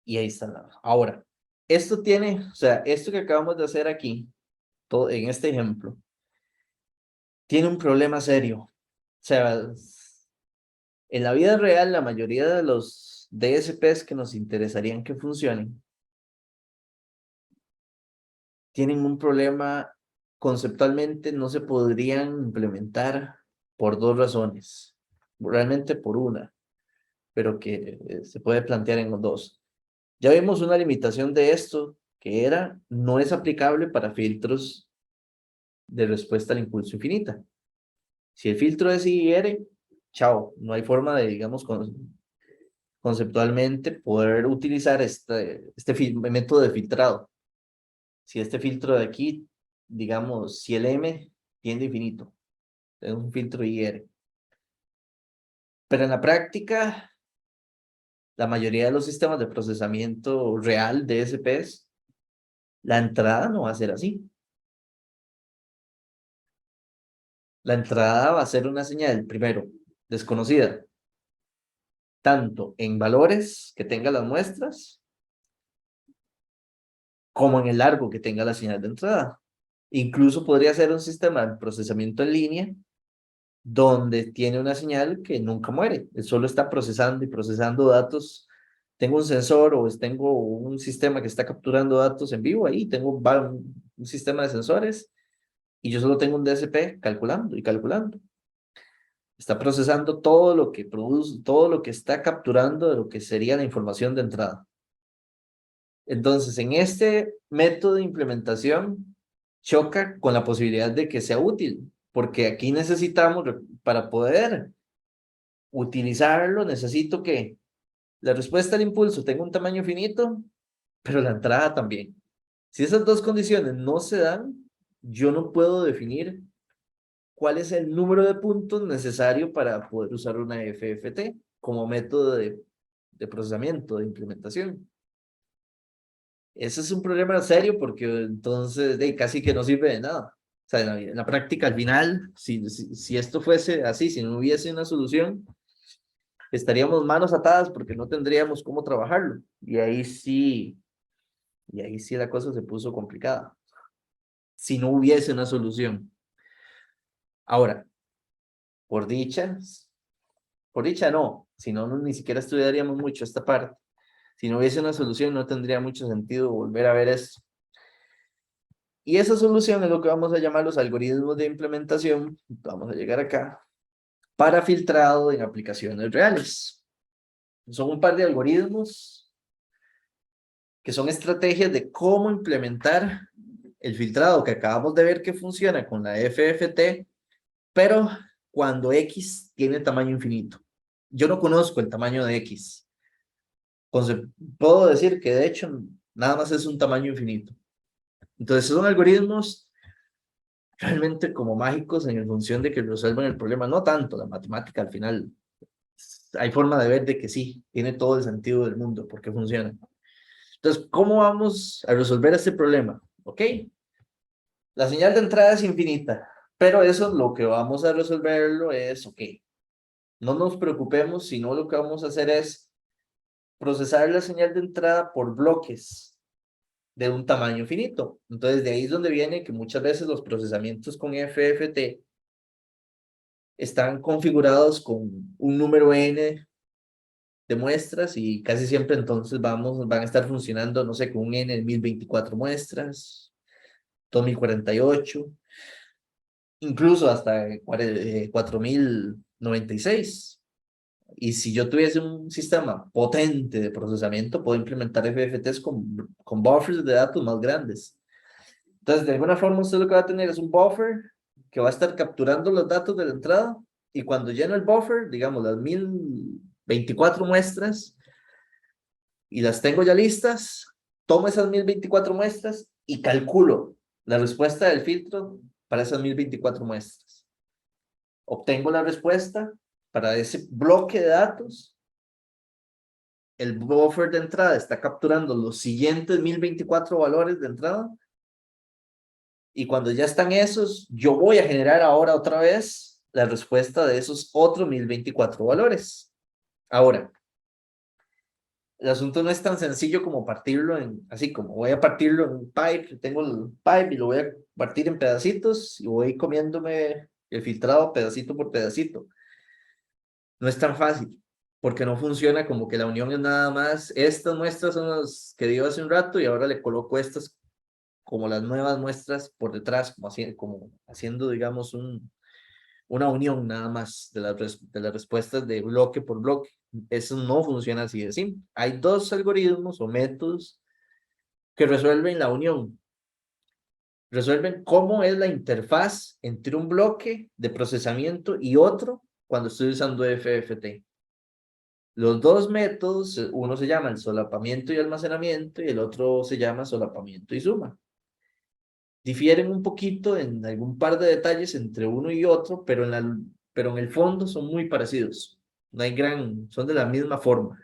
Y ahí está. Ahora, esto tiene, o sea, esto que acabamos de hacer aquí, en este ejemplo, tiene un problema serio. O sea, en la vida real, la mayoría de los DSPs que nos interesarían que funcionen, tienen un problema conceptualmente, no se podrían implementar por 2 razones. Realmente por una, pero que se puede plantear en 2. Ya vimos una limitación de esto, que no es aplicable para filtros de respuesta al impulso infinita. Si el filtro es IR, chao, no hay forma de, digamos, conceptualmente poder utilizar este método de filtrado. Si este filtro de aquí, digamos, si el M tiende a infinito, es un filtro IR. Pero en la práctica, la mayoría de los sistemas de procesamiento real de DSPs, la entrada no va a ser así. La entrada va a ser una señal, primero, desconocida, tanto en valores que tenga las muestras, como en el largo que tenga la señal de entrada. Incluso podría ser un sistema de procesamiento en línea, donde tiene una señal que nunca muere. Él solo está procesando y procesando datos. Tengo un sensor o tengo un sistema que está capturando datos en vivo ahí, tengo un sistema de sensores y yo solo tengo un DSP calculando y calculando. Está procesando todo lo que produce, todo lo que está capturando de lo que sería la información de entrada. Entonces, en este método de implementación, choca con la posibilidad de que sea útil, porque aquí necesitamos, para poder utilizarlo, necesito que la respuesta al impulso tenga un tamaño finito, pero la entrada también. Si esas dos condiciones no se dan, yo no puedo definir cuál es el número de puntos necesario para poder usar una FFT como método de procesamiento, de implementación. Ese es un problema serio porque entonces casi que no sirve de nada. O sea, en la práctica, al final, si esto fuese así, si no hubiese una solución, estaríamos manos atadas porque no tendríamos cómo trabajarlo. Y ahí sí la cosa se puso complicada. Si no hubiese una solución. Ahora, por dicha no, si no, ni siquiera estudiaríamos mucho esta parte. Si no hubiese una solución, no tendría mucho sentido volver a ver esto. Y esa solución es lo que vamos a llamar los algoritmos de implementación. Vamos a llegar acá. Para filtrado en aplicaciones reales. Son un par de algoritmos que son estrategias de cómo implementar el filtrado que acabamos de ver que funciona con la FFT, pero cuando X tiene tamaño infinito. Yo no conozco el tamaño de X. Puedo decir que de hecho nada más es un tamaño infinito. Entonces son algoritmos realmente como mágicos en función de que resuelvan el problema, no tanto la matemática al final. Hay forma de ver de que sí, tiene todo el sentido del mundo porque funciona. Entonces, ¿cómo vamos a resolver este problema? ¿Ok? La señal de entrada es infinita, pero eso lo que vamos a resolverlo es, ok, no nos preocupemos, sino lo que vamos a hacer es procesar la señal de entrada por bloques de un tamaño finito. Entonces, de ahí es donde viene que muchas veces los procesamientos con FFT están configurados con un número n de muestras y casi siempre entonces van a estar funcionando, no sé, con un n de 1024 muestras, 2048, incluso hasta 4096. Y si yo tuviese un sistema potente de procesamiento, puedo implementar FFTs con buffers de datos más grandes. Entonces, de alguna forma, usted lo que va a tener es un buffer que va a estar capturando los datos de la entrada y cuando lleno el buffer, digamos, las 1024 muestras y las tengo ya listas, tomo esas 1024 muestras y calculo la respuesta del filtro para esas 1024 muestras. Obtengo la respuesta para ese bloque de datos. El buffer de entrada está capturando los siguientes 1024 valores de entrada. Y cuando ya están esos, yo voy a generar ahora otra vez la respuesta de esos otros 1024 valores. Ahora, el asunto no es tan sencillo como partirlo así como voy a partirlo en un pipe, tengo el pipe y lo voy a partir en pedacitos y voy comiéndome el filtrado pedacito por pedacito. No es tan fácil, porque no funciona como que la unión es nada más, estas muestras son las que dio hace un rato y ahora le coloco estas como las nuevas muestras por detrás, como haciendo, digamos, una unión nada más de las respuestas de bloque por bloque. Eso no funciona así de simple. Hay dos algoritmos o métodos que resuelven la unión. Resuelven cómo es la interfaz entre un bloque de procesamiento y otro cuando estoy usando FFT. Los dos métodos, uno se llama el solapamiento y almacenamiento y el otro se llama solapamiento y suma. Difieren un poquito en algún par de detalles entre uno y otro, pero en el fondo son muy parecidos. No hay son de la misma forma.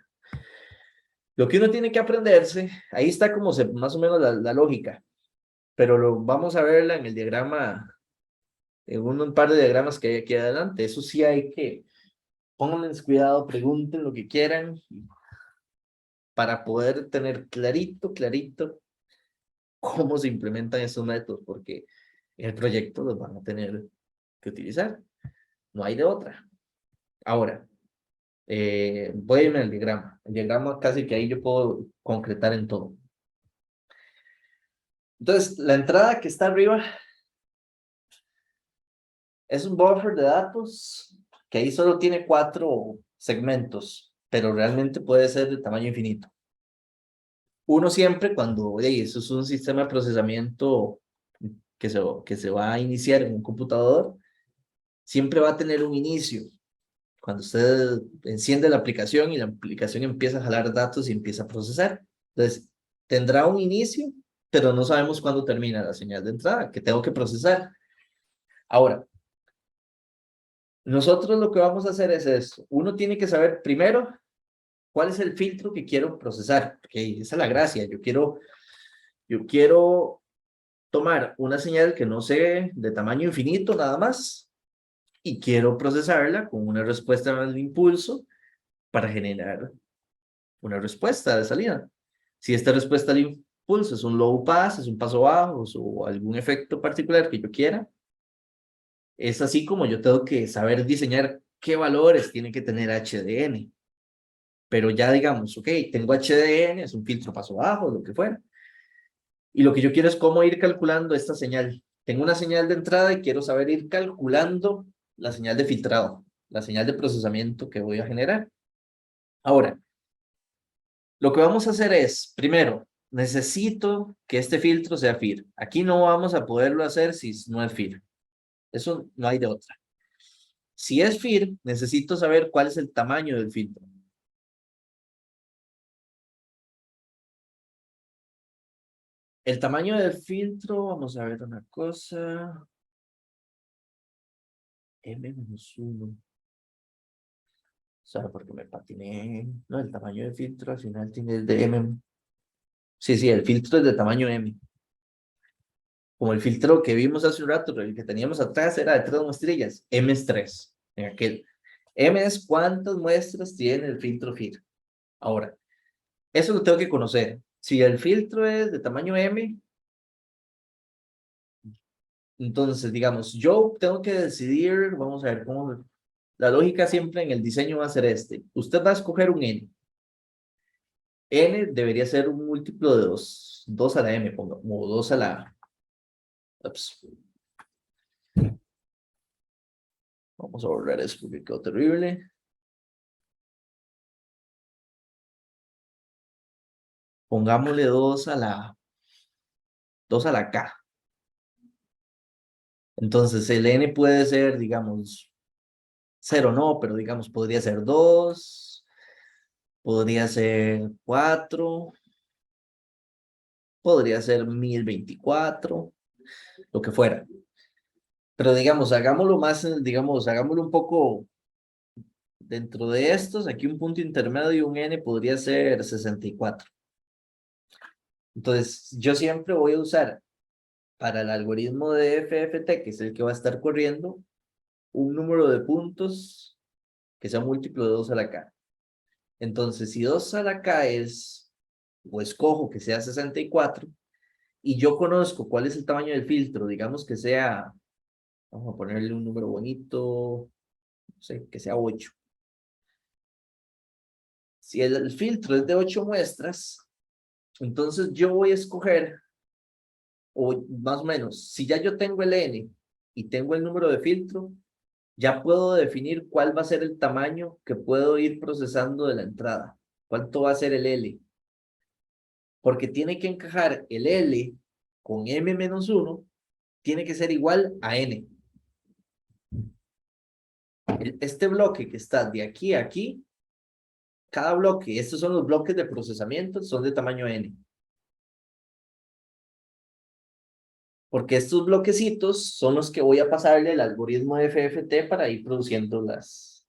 Lo que uno tiene que aprenderse, ahí está como más o menos la lógica, pero vamos a verla en el diagrama, en un par de diagramas que hay aquí adelante. Eso sí hay que, pónganles cuidado, pregunten lo que quieran, para poder tener clarito cómo se implementan esos métodos, porque en el proyecto los van a tener que utilizar. No hay de otra. Ahora, voy a irme al diagrama. El diagrama casi que ahí yo puedo concretar en todo. Entonces, la entrada que está arriba es un buffer de datos que ahí solo tiene 4 segmentos, pero realmente puede ser de tamaño infinito. Uno siempre cuando, eso es un sistema de procesamiento que se va a iniciar en un computador, siempre va a tener un inicio. Cuando usted enciende la aplicación y la aplicación empieza a jalar datos y empieza a procesar. Entonces, tendrá un inicio, pero no sabemos cuándo termina la señal de entrada que tengo que procesar. Ahora, nosotros lo que vamos a hacer es esto. Uno tiene que saber primero cuál es el filtro que quiero procesar, porque esa es la gracia. Yo quiero tomar una señal que no sea de tamaño infinito nada más y quiero procesarla con una respuesta al impulso para generar una respuesta de salida. Si esta respuesta al impulso es un low pass, es un paso bajo o algún efecto particular que yo quiera, es así como yo tengo que saber diseñar qué valores tiene que tener HDN. Pero ya digamos, ok, tengo HDN, es un filtro paso bajo, lo que fuera. Y lo que yo quiero es cómo ir calculando esta señal. Tengo una señal de entrada y quiero saber ir calculando la señal de filtrado, la señal de procesamiento que voy a generar. Ahora, lo que vamos a hacer es, primero, necesito que este filtro sea FIR. Aquí no vamos a poderlo hacer si no es FIR. Eso no hay de otra. Si es FIR, necesito saber cuál es el tamaño del filtro. El tamaño del filtro, vamos a ver una cosa. M-1. ¿Sabe por qué me patiné? No, el tamaño del filtro al final tiene el de M. Sí, el filtro es de tamaño M. Como el filtro que vimos hace un rato, el que teníamos atrás era de 3 muestrillas. M es 3. En aquel. M es cuántas muestras tiene el filtro FIR. Ahora, eso lo tengo que conocer. Si el filtro es de tamaño M, Entonces, digamos, yo tengo que decidir, vamos a ver cómo, la lógica siempre en el diseño va a ser este. Usted va a escoger un n. N debería ser un múltiplo de 2, 2 a la m, ponga, o 2 a la... Ups. Vamos a borrar eso porque quedó terrible. Pongámosle 2 a la k. Entonces el n puede ser, digamos, 0 no, pero digamos, podría ser 2, podría ser 4, podría ser 1024, lo que fuera. Pero digamos, hagámoslo más, digamos, hagámoslo un poco dentro de estos, aquí un punto intermedio, un n podría ser 64. Entonces, yo siempre voy a usar para el algoritmo de FFT, que es el que va a estar corriendo, un número de puntos que sea múltiplo de 2 a la k. Entonces, si 2 a la k es, o escojo que sea 64, y yo conozco cuál es el tamaño del filtro, digamos que sea, vamos a ponerle un número bonito, no sé, que sea 8. Si el filtro es de 8 muestras, entonces yo voy a escoger, o más o menos, si ya yo tengo el n y tengo el número de filtro, ya puedo definir cuál va a ser el tamaño que puedo ir procesando de la entrada. ¿Cuánto va a ser el L? Porque tiene que encajar el L con m-1, tiene que ser igual a n. Este bloque que está de aquí a aquí, cada bloque, estos son los bloques de procesamiento, son de tamaño n. Porque estos bloquecitos son los que voy a pasarle al algoritmo de FFT para ir produciendo las,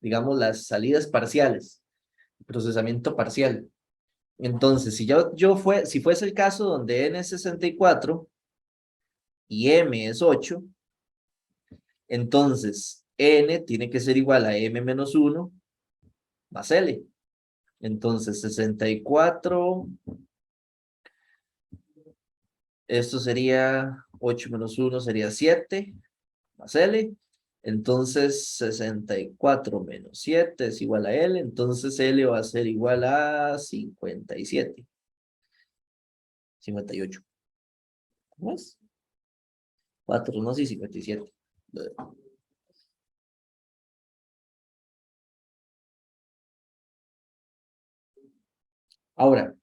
digamos, las salidas parciales, procesamiento parcial. Entonces, si fuese el caso donde n es 64 y m es 8, entonces n tiene que ser igual a m-1 más l. Entonces, 64, esto sería 8 menos 1 sería 7 más l. Entonces, 64 menos 7 es igual a l. Entonces, l va a ser igual a 57. 58. ¿Cómo es? 4, no, sí, 57. Ahora,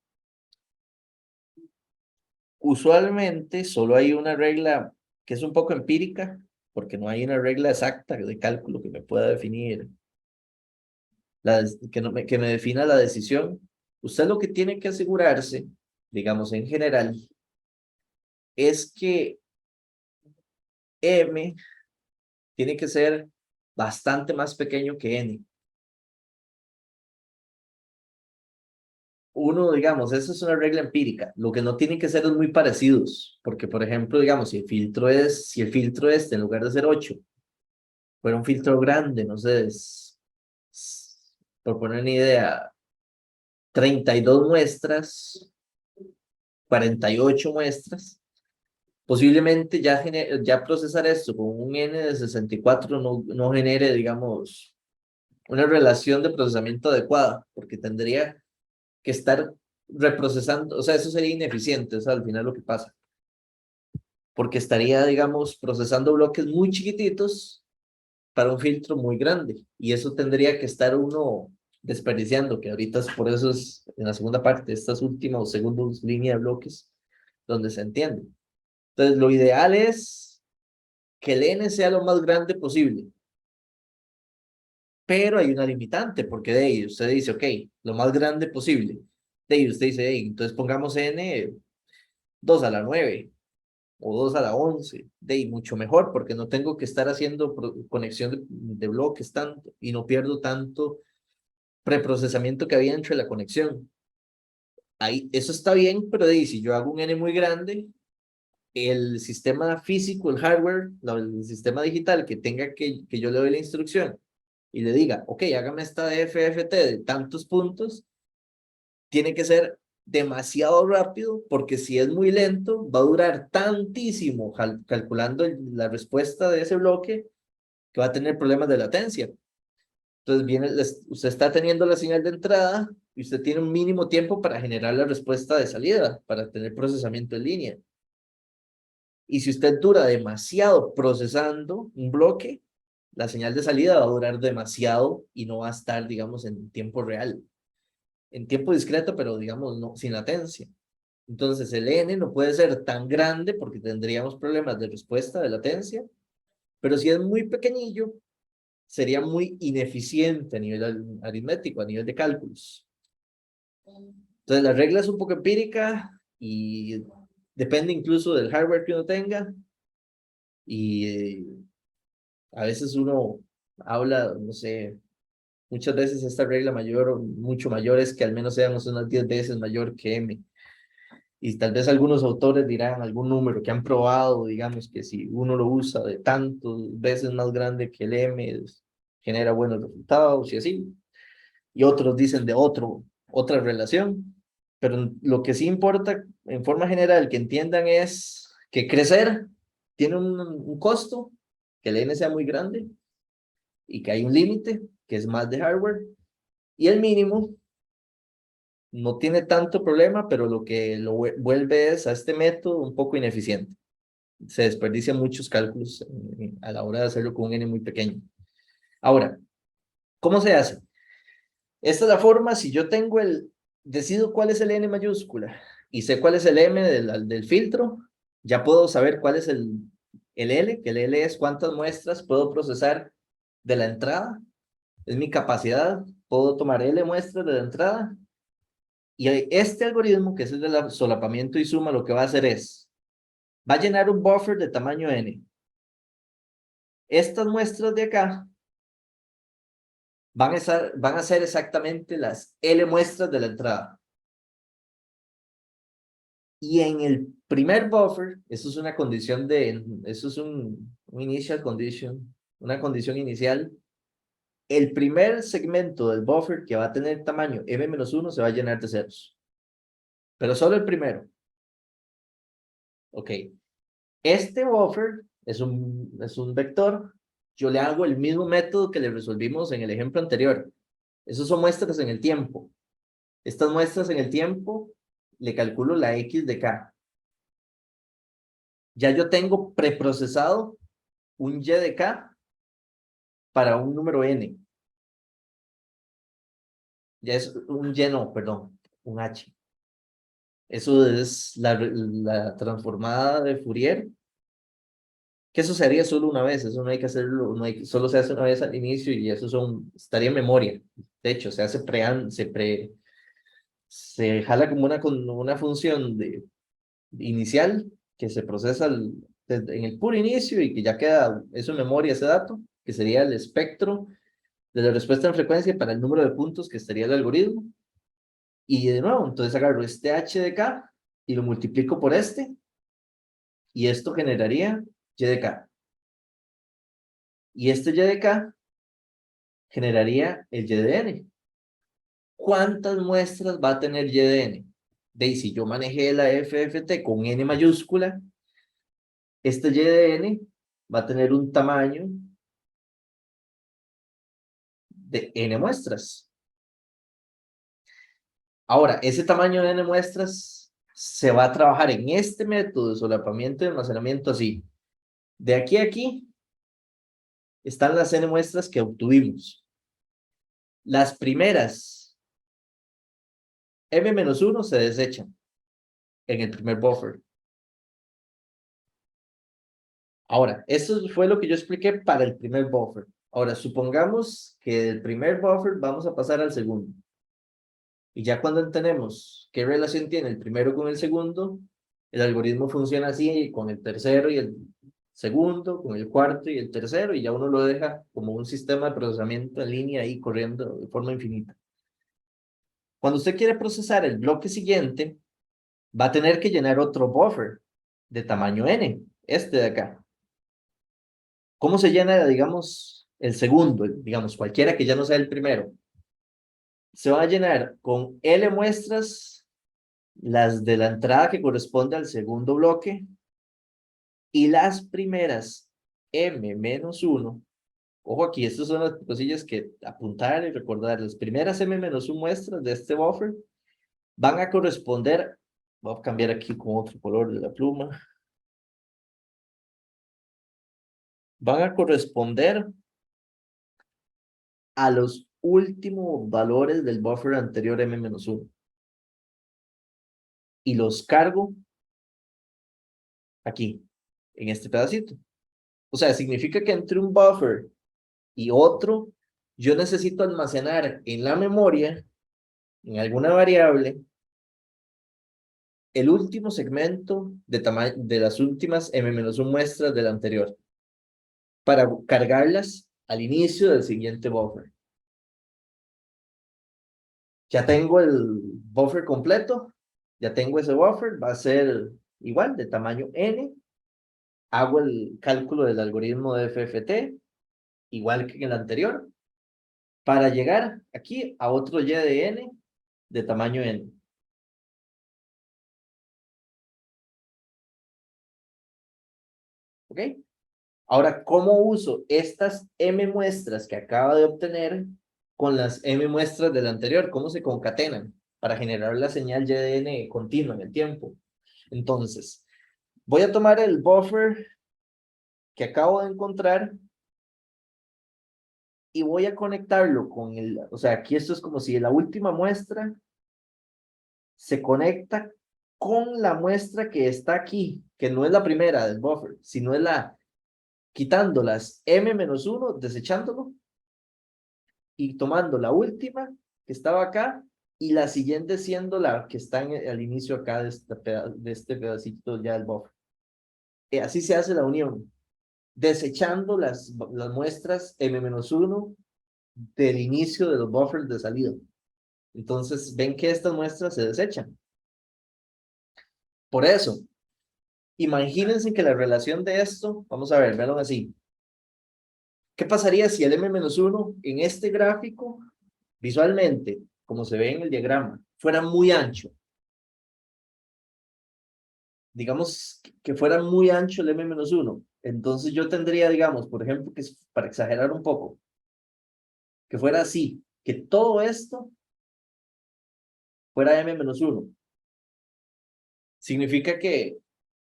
usualmente solo hay una regla que es un poco empírica, porque no hay una regla exacta de cálculo que me pueda definir, que me defina la decisión. Usted lo que tiene que asegurarse, digamos en general, es que m tiene que ser bastante más pequeño que n. Uno, digamos, esa es una regla empírica. Lo que no tienen que ser es muy parecidos, porque, por ejemplo, digamos, si el filtro este, en lugar de ser 8, fuera un filtro grande, no sé, por poner una idea, 32 muestras, 48 muestras, posiblemente ya procesar esto con un n de 64 no genere, digamos, una relación de procesamiento adecuada, porque tendría que estar reprocesando, o sea, eso sería ineficiente, es al final lo que pasa, porque estaría, digamos, procesando bloques muy chiquititos para un filtro muy grande, y eso tendría que estar uno desperdiciando, que ahorita por eso es en la segunda parte, estas últimas o segundas líneas de bloques, donde se entiende. Entonces, lo ideal es que el n sea lo más grande posible, pero hay una limitante, porque de ahí usted dice, ok, lo más grande posible. De ahí usted dice, hey, entonces pongamos n 2 a la 9 o 2 a la 11. De ahí mucho mejor, porque no tengo que estar haciendo conexión de bloques tanto y no pierdo tanto preprocesamiento que había entre la conexión. Ahí, eso está bien, pero de ahí, si yo hago un n muy grande, el sistema físico, el hardware, el sistema digital que yo le doy la instrucción y le diga, ok, hágame esta FFT de tantos puntos, tiene que ser demasiado rápido, porque si es muy lento, va a durar tantísimo calculando la respuesta de ese bloque que va a tener problemas de latencia. Entonces usted está teniendo la señal de entrada y usted tiene un mínimo tiempo para generar la respuesta de salida, para tener procesamiento en línea. Y si usted dura demasiado procesando un bloque, la señal de salida va a durar demasiado y no va a estar, digamos, en tiempo real. En tiempo discreto, pero digamos, no, sin latencia. Entonces el N no puede ser tan grande porque tendríamos problemas de respuesta, de latencia, pero si es muy pequeñillo, sería muy ineficiente a nivel aritmético, a nivel de cálculos. Entonces la regla es un poco empírica y depende incluso del hardware que uno tenga. Y a veces uno habla, no sé, muchas veces esta regla mayor, mucho mayor, es que al menos sean unas 10 veces mayor que M. Y tal vez algunos autores dirán algún número que han probado, digamos que si uno lo usa de tantas veces más grande que el M, genera buenos resultados y así. Y otros dicen de otra relación. Pero lo que sí importa en forma general que entiendan es que crecer tiene un costo, que el N sea muy grande y que hay un límite, que es más de hardware. Y el mínimo no tiene tanto problema, pero lo que lo vuelve es a este método un poco ineficiente. Se desperdician muchos cálculos a la hora de hacerlo con un N muy pequeño. Ahora, ¿cómo se hace? Esta es la forma, si yo tengo decido cuál es el N mayúscula y sé cuál es el M del filtro, ya puedo saber cuál es el L, que el L es cuántas muestras puedo procesar de la entrada, es mi capacidad, puedo tomar L muestras de la entrada. Y este algoritmo, que es el del solapamiento y suma, lo que va a hacer es, va a llenar un buffer de tamaño n. Estas muestras de acá van a ser exactamente las L muestras de la entrada. Y en el primer buffer, eso es una condición eso es un initial condition, una condición inicial. El primer segmento del buffer que va a tener tamaño m-1 se va a llenar de ceros. Pero solo el primero. Ok. Este buffer es un vector. Yo le hago el mismo método que le resolvimos en el ejemplo anterior. Esos son muestras en el tiempo. Estas muestras en el tiempo, le calculo la X de K. Ya yo tengo preprocesado un Y de K para un número N. Ya es un Y, no, perdón, un H. Eso es la transformada de Fourier, que eso se haría solo una vez, eso no hay que hacerlo, solo se hace una vez al inicio y eso estaría en memoria. De hecho, se hace se jala como con una función inicial que se procesa en el puro inicio y que ya queda eso en memoria, ese dato, que sería el espectro de la respuesta en frecuencia para el número de puntos que estaría el algoritmo. Y de nuevo, entonces agarro este H de K y lo multiplico por este, y esto generaría Y de K. Y este Y de K generaría el Y de N. ¿Cuántas muestras va a tener Y de N? De si yo manejé la FFT con N mayúscula, este Y de N va a tener un tamaño de N muestras. Ahora, ese tamaño de N muestras se va a trabajar en este método de solapamiento y almacenamiento así. De aquí a aquí están las N muestras que obtuvimos. Las primeras M-1 se desechan en el primer buffer. Ahora, eso fue lo que yo expliqué para el primer buffer. Ahora, supongamos que del primer buffer vamos a pasar al segundo. Y ya cuando entendemos qué relación tiene el primero con el segundo, el algoritmo funciona así con el tercero y el segundo, con el cuarto y el tercero, y ya uno lo deja como un sistema de procesamiento en línea ahí corriendo de forma infinita. Cuando usted quiere procesar el bloque siguiente, va a tener que llenar otro buffer de tamaño n, este de acá. ¿Cómo se llena, digamos, el segundo? Digamos, cualquiera que ya no sea el primero. Se va a llenar con L muestras las de la entrada que corresponde al segundo bloque y las primeras m-1. Ojo aquí, estas son las cosillas que apuntar y recordar. Las primeras m-1 muestras de este buffer van a corresponder, voy a cambiar aquí con otro color de la pluma, van a corresponder a los últimos valores del buffer anterior m-1 y los cargo aquí, en este pedacito. O sea, significa que entre un buffer y otro, yo necesito almacenar en la memoria, en alguna variable, el último segmento de las últimas m-1 muestras del anterior, para cargarlas al inicio del siguiente buffer. Ya tengo el buffer completo, ya tengo ese buffer, va a ser igual, de tamaño n. Hago el cálculo del algoritmo de FFT, igual que en el anterior, para llegar aquí a otro y de n de tamaño n. ¿Ok? Ahora, ¿cómo uso estas m muestras que acabo de obtener con las m muestras del anterior? ¿Cómo se concatenan para generar la señal y de n continua en el tiempo? Entonces, voy a tomar el buffer que acabo de encontrar y voy a conectarlo con el, o sea, aquí esto es como si la última muestra se conecta con la muestra que está aquí, que no es la primera del buffer, sino es la, quitando las m-1, desechándolo, y tomando la última que estaba acá, y la siguiente siendo la que está al inicio acá de este pedacito ya del buffer. Y así se hace la unión, desechando las muestras m-1 del inicio de los buffers de salida. Entonces, ven que estas muestras se desechan. Por eso, imagínense que la relación de esto, vamos a ver, veanlo así. ¿Qué pasaría si el m-1 en este gráfico, visualmente, como se ve en el diagrama, fuera muy ancho? Digamos que fuera muy ancho el m-1. Entonces yo tendría, digamos, por ejemplo, que para exagerar un poco, que fuera así, que todo esto fuera m-1. Significa que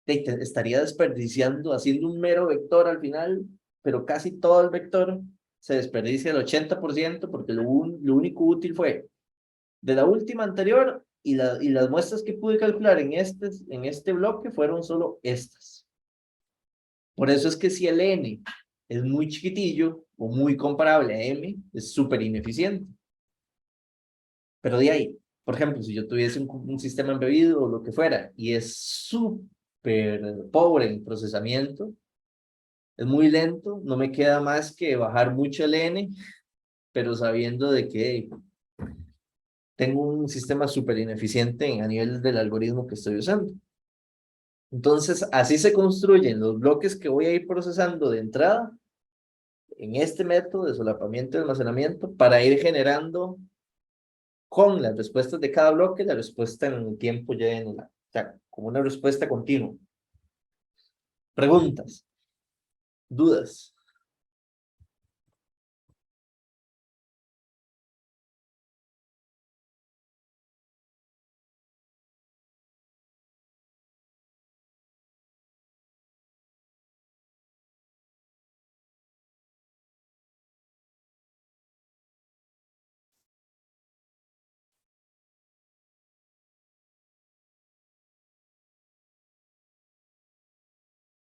estaría desperdiciando, haciendo un mero vector al final, pero casi todo el vector se desperdicia el 80% porque lo único útil fue de la última anterior y las muestras que pude calcular en este bloque fueron solo estas. Por eso es que si el n es muy chiquitillo o muy comparable a m, es súper ineficiente. Pero de ahí, por ejemplo, si yo tuviese un sistema embebido o lo que fuera y es súper pobre en procesamiento, es muy lento, no me queda más que bajar mucho el n, pero sabiendo de que tengo un sistema súper ineficiente a nivel del algoritmo que estoy usando. Entonces, así se construyen los bloques que voy a ir procesando de entrada en este método de solapamiento y almacenamiento para ir generando con las respuestas de cada bloque la respuesta en el tiempo ya en o sea, como una respuesta continua. Preguntas, dudas.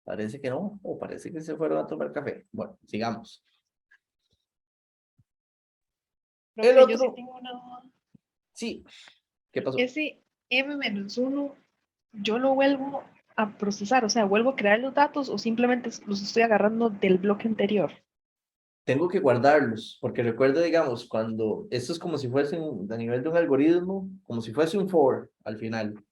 Parece que no, o parece que se fueron a tomar café. Bueno, sigamos. El Profe, yo sí otro, tengo una duda. sí, ¿qué pasó? Ese m-1, yo lo vuelvo a procesar, o sea, vuelvo a crear los datos o simplemente los estoy agarrando del bloque anterior. Tengo que guardarlos, porque recuerda, digamos, cuando esto es como si fuese a nivel de un algoritmo, como si fuese un for al final.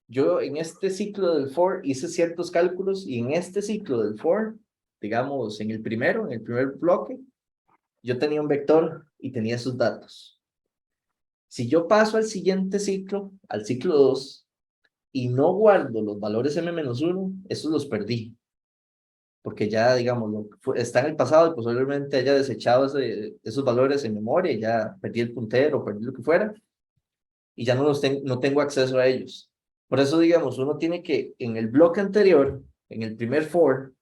Yo en este ciclo del for hice ciertos cálculos y en este ciclo del for, digamos, en el primer bloque, yo tenía un vector y tenía esos datos. Si yo paso al siguiente ciclo, al ciclo 2, y no guardo los valores m-1, esos los perdí. Porque ya, digamos, está en el pasado y posiblemente haya desechado esos valores en memoria, y ya perdí el puntero, perdí lo que fuera, y ya no tengo acceso a ellos. Por eso, digamos, uno tiene que, en el bloque anterior, en el primer for,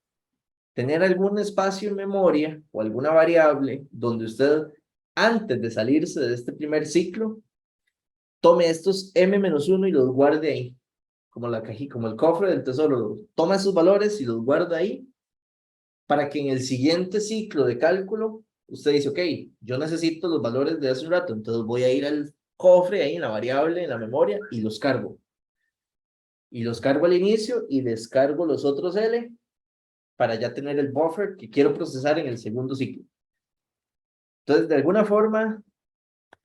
tener algún espacio en memoria o alguna variable donde usted, antes de salirse de este primer ciclo, tome estos m-1 y los guarde ahí, como la cajita, como el cofre del tesoro. Toma esos valores y los guarda ahí, para que en el siguiente ciclo de cálculo, usted dice, ok, yo necesito los valores de hace un rato, entonces voy a ir al cofre ahí en la variable, en la memoria, y los cargo. Y los cargo al inicio y descargo los otros L para ya tener el buffer que quiero procesar en el segundo ciclo. Entonces, de alguna forma,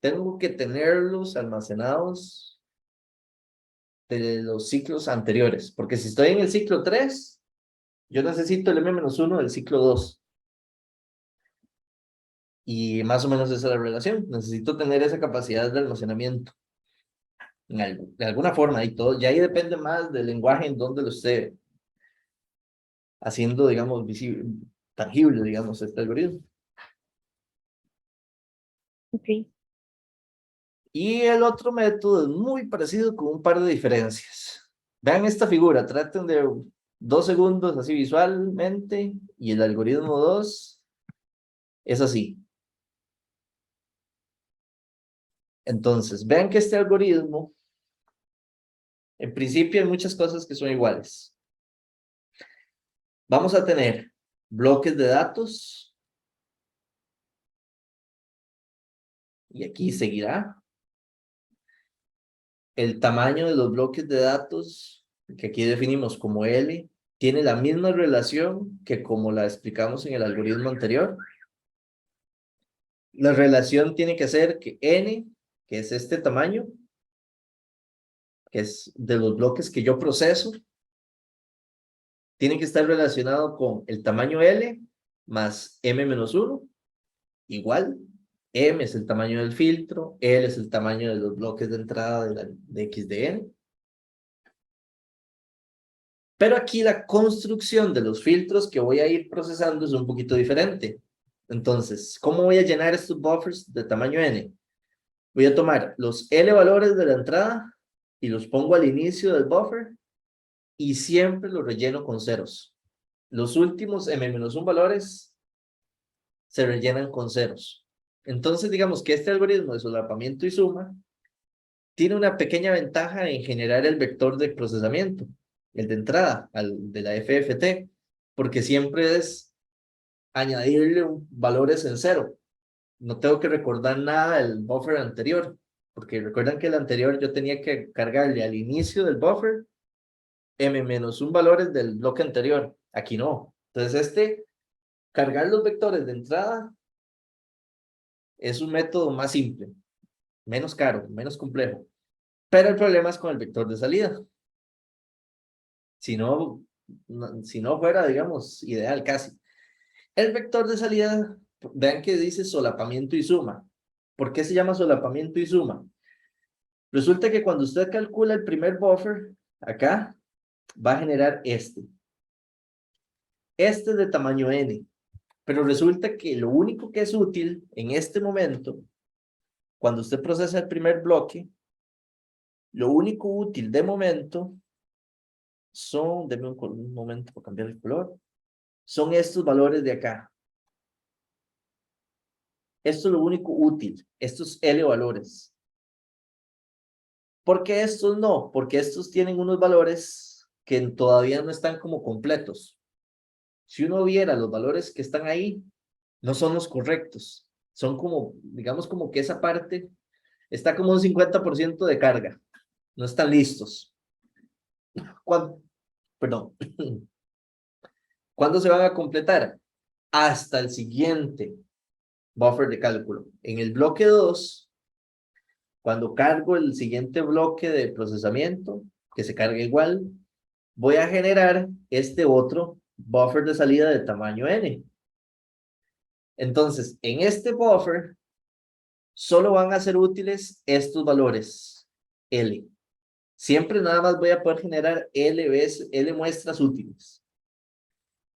tengo que tenerlos almacenados de los ciclos anteriores, porque si estoy en el ciclo 3, yo necesito el m-1 del ciclo 2. Y más o menos esa es la relación. Necesito tener esa capacidad de almacenamiento. De alguna forma, y todo. Ya ahí depende más del lenguaje en donde lo esté haciendo, digamos, visible, tangible, digamos, este algoritmo. Ok. Y el otro método es muy parecido con un par de diferencias. Vean esta figura, traten de 2 segundos así visualmente, y el algoritmo 2 es así. Entonces, vean que este algoritmo, en principio hay muchas cosas que son iguales. Vamos a tener bloques de datos, y aquí seguirá. El tamaño de los bloques de datos, que aquí definimos como L, tiene la misma relación que como la explicamos en el algoritmo anterior. La relación tiene que ser que N, que es este tamaño, que es de los bloques que yo proceso, tiene que estar relacionado con el tamaño L más m-1, igual. M es el tamaño del filtro, L es el tamaño de los bloques de entrada de X de N. Pero aquí la construcción de los filtros que voy a ir procesando es un poquito diferente. Entonces, ¿cómo voy a llenar estos buffers de tamaño N? Voy a tomar los L valores de la entrada y los pongo al inicio del buffer, y siempre los relleno con ceros. Los últimos m-1 valores se rellenan con ceros. Entonces, digamos que este algoritmo de solapamiento y suma tiene una pequeña ventaja en generar el vector de procesamiento, el de entrada, de la FFT, porque siempre es añadirle valores en cero. No tengo que recordar nada del buffer anterior, porque recuerdan que el anterior yo tenía que cargarle al inicio del buffer m-1 valores del bloque anterior. Aquí no. Entonces cargar los vectores de entrada es un método más simple, menos caro, menos complejo. Pero el problema es con el vector de salida. Si no fuera, digamos, ideal casi. El vector de salida, vean que dice solapamiento y suma. ¿Por qué se llama solapamiento y suma? Resulta que cuando usted calcula el primer buffer, acá, va a generar este. Este es de tamaño n. Pero resulta que lo único que es útil en este momento, cuando usted procesa el primer bloque, lo único útil de momento son, denme un momento para cambiar el color, son estos valores de acá. Esto es lo único útil, estos L valores. ¿Por qué estos no? Porque estos tienen unos valores que todavía no están como completos. Si uno viera los valores que están ahí, no son los correctos. Son como, digamos, como que esa parte está como un 50% de carga. No están listos. Perdón. ¿Cuándo se van a completar? Hasta el siguiente buffer de cálculo. En el bloque 2, cuando cargo el siguiente bloque de procesamiento, que se carga igual, voy a generar este otro buffer de salida de tamaño n. Entonces, en este buffer, solo van a ser útiles estos valores L. Siempre nada más voy a poder generar L muestras útiles.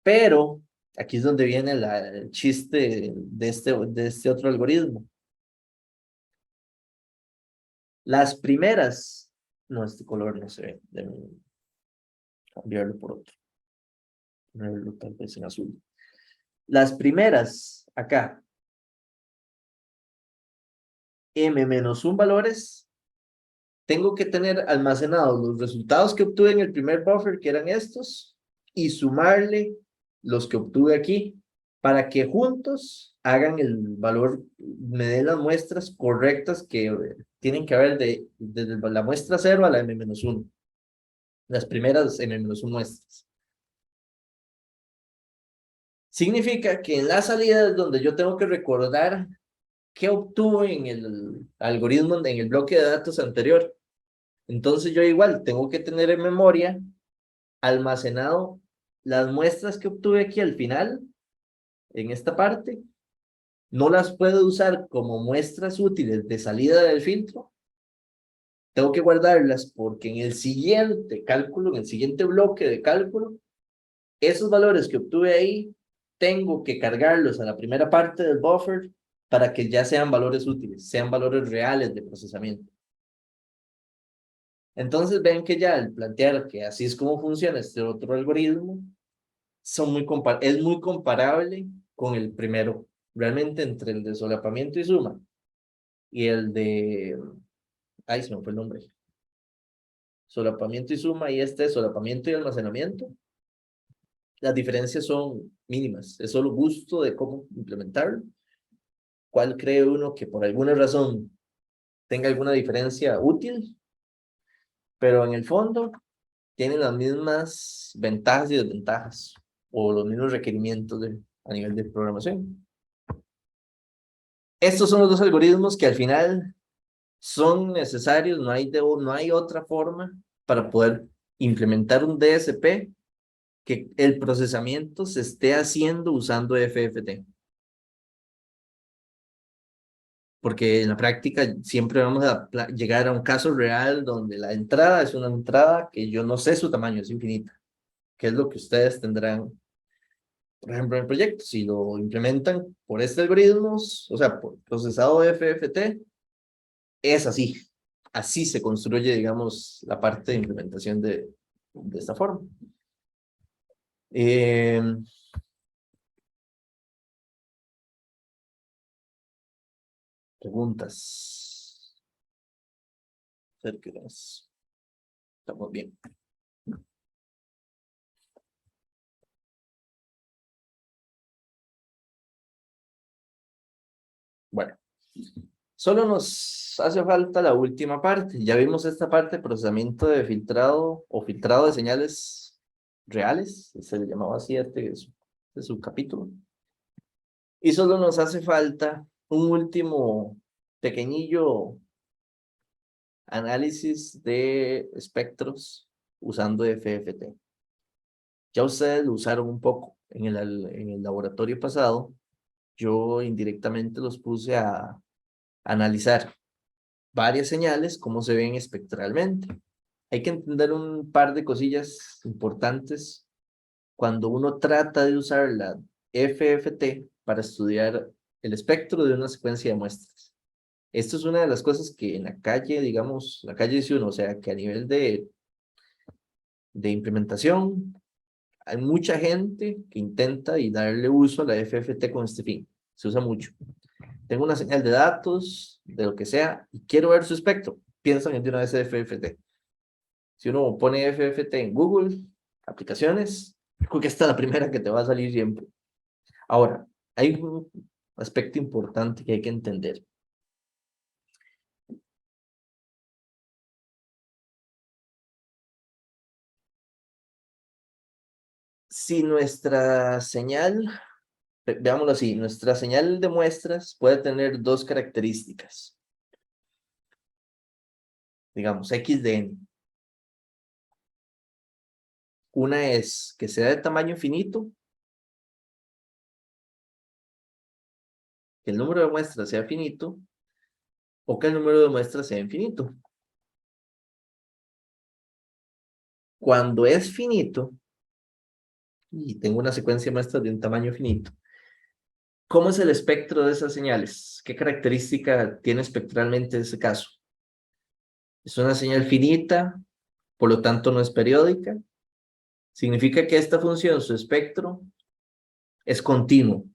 Pero aquí es donde viene el chiste de este otro algoritmo. Las primeras, no, este color no se ve, déjenme cambiarlo por otro, ponerlo tal vez en azul. Las primeras, acá, m-1 valores, tengo que tener almacenados los resultados que obtuve en el primer buffer, que eran estos, y sumarle los que obtuve aquí, para que juntos hagan el valor, me den las muestras correctas que tienen que haber desde la muestra 0 a la m-1. Las primeras m-1 muestras. Significa que en la salida es donde yo tengo que recordar qué obtuve en el algoritmo, en el bloque de datos anterior. Entonces yo igual tengo que tener en memoria almacenado las muestras que obtuve aquí al final, en esta parte. No las puedo usar como muestras útiles de salida del filtro. Tengo que guardarlas porque en el siguiente cálculo, en el siguiente bloque de cálculo, esos valores que obtuve ahí, tengo que cargarlos a la primera parte del buffer para que ya sean valores útiles, sean valores reales de procesamiento. Entonces ven que ya al plantear que así es como funciona este otro algoritmo, es muy comparable con el primero. Realmente entre el de solapamiento y suma y el de... Ay, se me fue el nombre. Solapamiento y suma y este solapamiento y almacenamiento. Las diferencias son mínimas. Es solo gusto de cómo implementarlo. ¿Cuál cree uno que por alguna razón tenga alguna diferencia útil? Pero en el fondo tienen las mismas ventajas y desventajas o los mismos requerimientos a nivel de programación. Estos son los dos algoritmos que al final son necesarios, no hay otra forma para poder implementar un DSP que el procesamiento se esté haciendo usando FFT. Porque en la práctica siempre vamos a llegar a un caso real donde la entrada es una entrada que yo no sé su tamaño, es infinita, que es lo que ustedes tendrán, por ejemplo, en el proyecto. Si lo implementan por este algoritmo, o sea, por procesado de FFT, es así. Así se construye, digamos, la parte de implementación de esta forma. Preguntas. Acérquense. Estamos bien. Bueno, solo nos hace falta la última parte. Ya vimos esta parte de procesamiento de filtrado o filtrado de señales reales, se le llamaba así este su capítulo. Y solo nos hace falta un último pequeñillo análisis de espectros usando FFT. Ya ustedes lo usaron un poco en el laboratorio pasado. Yo indirectamente los puse a analizar varias señales, cómo se ven espectralmente. Hay que entender un par de cosillas importantes cuando uno trata de usar la FFT para estudiar el espectro de una secuencia de muestras. Esto es una de las cosas que en la calle, digamos, la calle dice uno, o sea, que a nivel de implementación, hay mucha gente que intenta y darle uso a la FFT con este fin. Se usa mucho. Tengo una señal de datos, de lo que sea, y quiero ver su espectro. Piensan en de una vez FFT. Si uno pone FFT en Google, aplicaciones, creo que esta es la primera que te va a salir siempre. Ahora, hay un aspecto importante que hay que entender. Si nuestra señal, veámoslo así, nuestra señal de muestras puede tener dos características. Digamos, X de N. Una es que sea de tamaño infinito, que el número de muestras sea finito, o que el número de muestras sea infinito. Cuando es finito, y tengo una secuencia de muestras de un tamaño finito, ¿cómo es el espectro de esas señales? ¿Qué característica tiene espectralmente ese caso? Es una señal finita, por lo tanto no es periódica. Significa que esta función, su espectro, es continuo,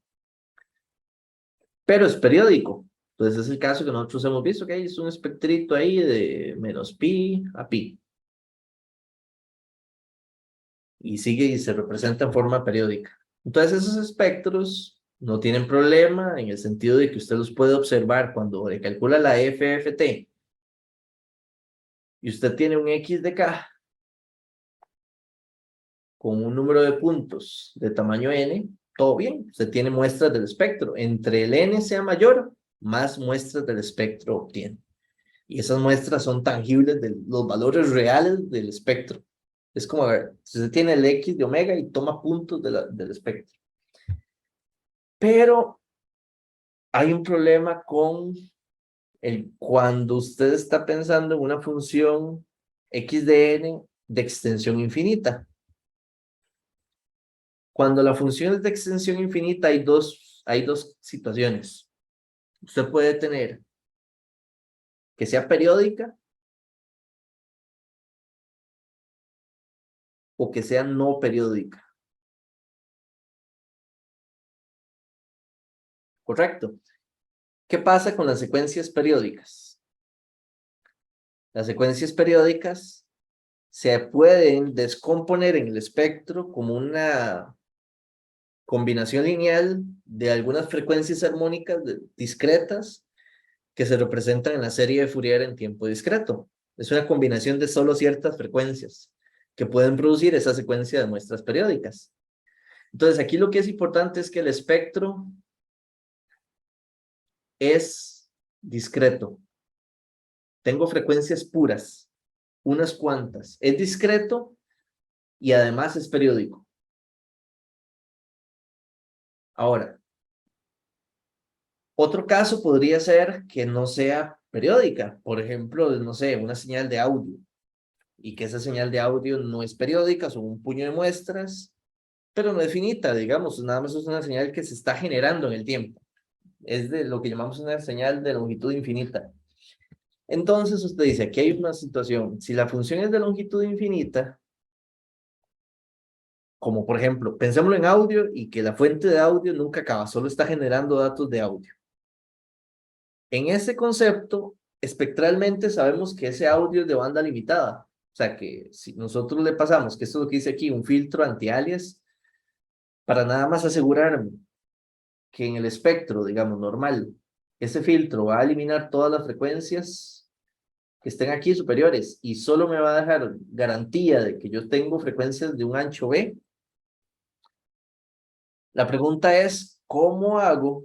pero es periódico. Entonces es el caso que nosotros hemos visto, que es un espectrito ahí de menos pi a pi. Y sigue y se representa en forma periódica. Entonces esos espectros no tienen problema en el sentido de que usted los puede observar cuando le calcula la FFT y usted tiene un X de K con un número de puntos de tamaño n, todo bien, usted tiene muestras del espectro. Entre el n sea mayor, más muestras del espectro obtiene. Y esas muestras son tangibles de los valores reales del espectro. Es como, a ver, si usted tiene el X de omega y toma puntos del espectro. Pero hay un problema con cuando usted está pensando en una función x de n de extensión infinita. Cuando la función es de extensión infinita hay dos situaciones. Usted puede tener que sea periódica o que sea no periódica. ¿Correcto? ¿Qué pasa con las secuencias periódicas? Las secuencias periódicas se pueden descomponer en el espectro como una combinación lineal de algunas frecuencias armónicas discretas que se representan en la serie de Fourier en tiempo discreto. Es una combinación de solo ciertas frecuencias que pueden producir esa secuencia de muestras periódicas. Entonces, aquí lo que es importante es que el espectro es discreto. Tengo frecuencias puras, unas cuantas. Es discreto y además es periódico. Ahora, otro caso podría ser que no sea periódica. Por ejemplo, no sé, una señal de audio. Y que esa señal de audio no es periódica, son un puño de muestras, pero no es finita, digamos, nada más es una señal que se está generando en el tiempo. Es de lo que llamamos una señal de longitud infinita. Entonces usted dice, aquí hay una situación, si la función es de longitud infinita, como por ejemplo, pensémoslo en audio y que la fuente de audio nunca acaba, solo está generando datos de audio. En ese concepto, espectralmente sabemos que ese audio es de banda limitada. O sea que si nosotros le pasamos, que esto es lo que dice aquí, un filtro anti-alias, para nada más asegurarme que en el espectro, digamos, normal, ese filtro va a eliminar todas las frecuencias que estén aquí superiores y solo me va a dejar garantía de que yo tengo frecuencias de un ancho B. La pregunta es, ¿cómo hago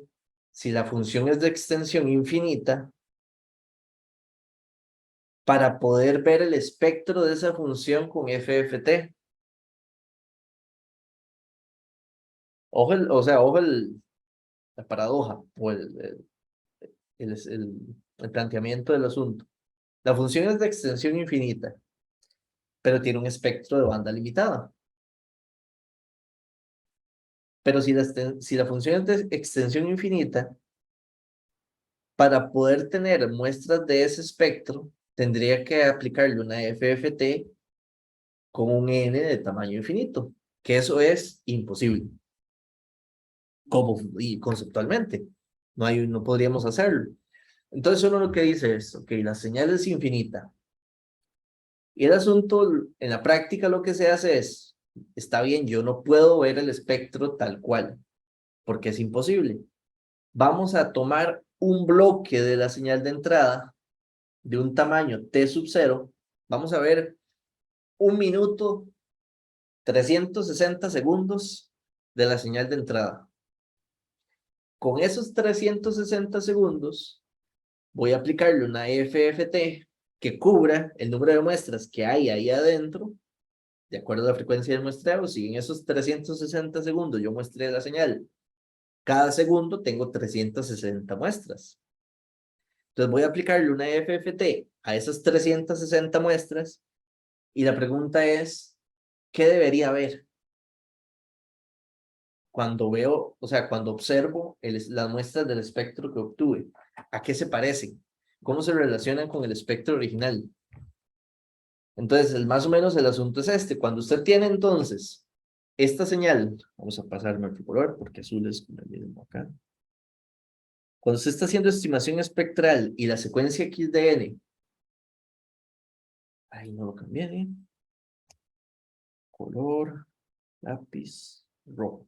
si la función es de extensión infinita para poder ver el espectro de esa función con FFT? Ojo, ojo la paradoja o el planteamiento del asunto. La función es de extensión infinita, pero tiene un espectro de banda limitada. Pero si la función es de extensión infinita, para poder tener muestras de ese espectro, tendría que aplicarle una FFT con un n de tamaño infinito, que eso es imposible. Y conceptualmente, no podríamos hacerlo. Entonces uno lo que dice es, ok, la señal es infinita. Y el asunto, en la práctica lo que se hace es, está bien, yo no puedo ver el espectro tal cual, porque es imposible. Vamos a tomar un bloque de la señal de entrada de un tamaño t sub 0. Vamos a ver 1 minuto 360 segundos de la señal de entrada. Con esos 360 segundos voy a aplicarle una FFT que cubra el número de muestras que hay ahí adentro, de acuerdo a la frecuencia del muestreo. Si en esos 360 segundos yo muestré la señal, cada segundo tengo 360 muestras. Entonces voy a aplicarle una FFT a esas 360 muestras y la pregunta es, ¿qué debería haber? Cuando veo, o sea, cuando observo las muestras del espectro que obtuve, ¿a qué se parecen? ¿Cómo se relacionan con el espectro original? Entonces, más o menos el asunto es este. Cuando usted tiene entonces esta señal, vamos a pasarme al color porque azul es como el mismo acá. Cuando usted está haciendo estimación espectral y la secuencia XDN, ahí no lo cambié, ¿eh? Color, lápiz, rojo.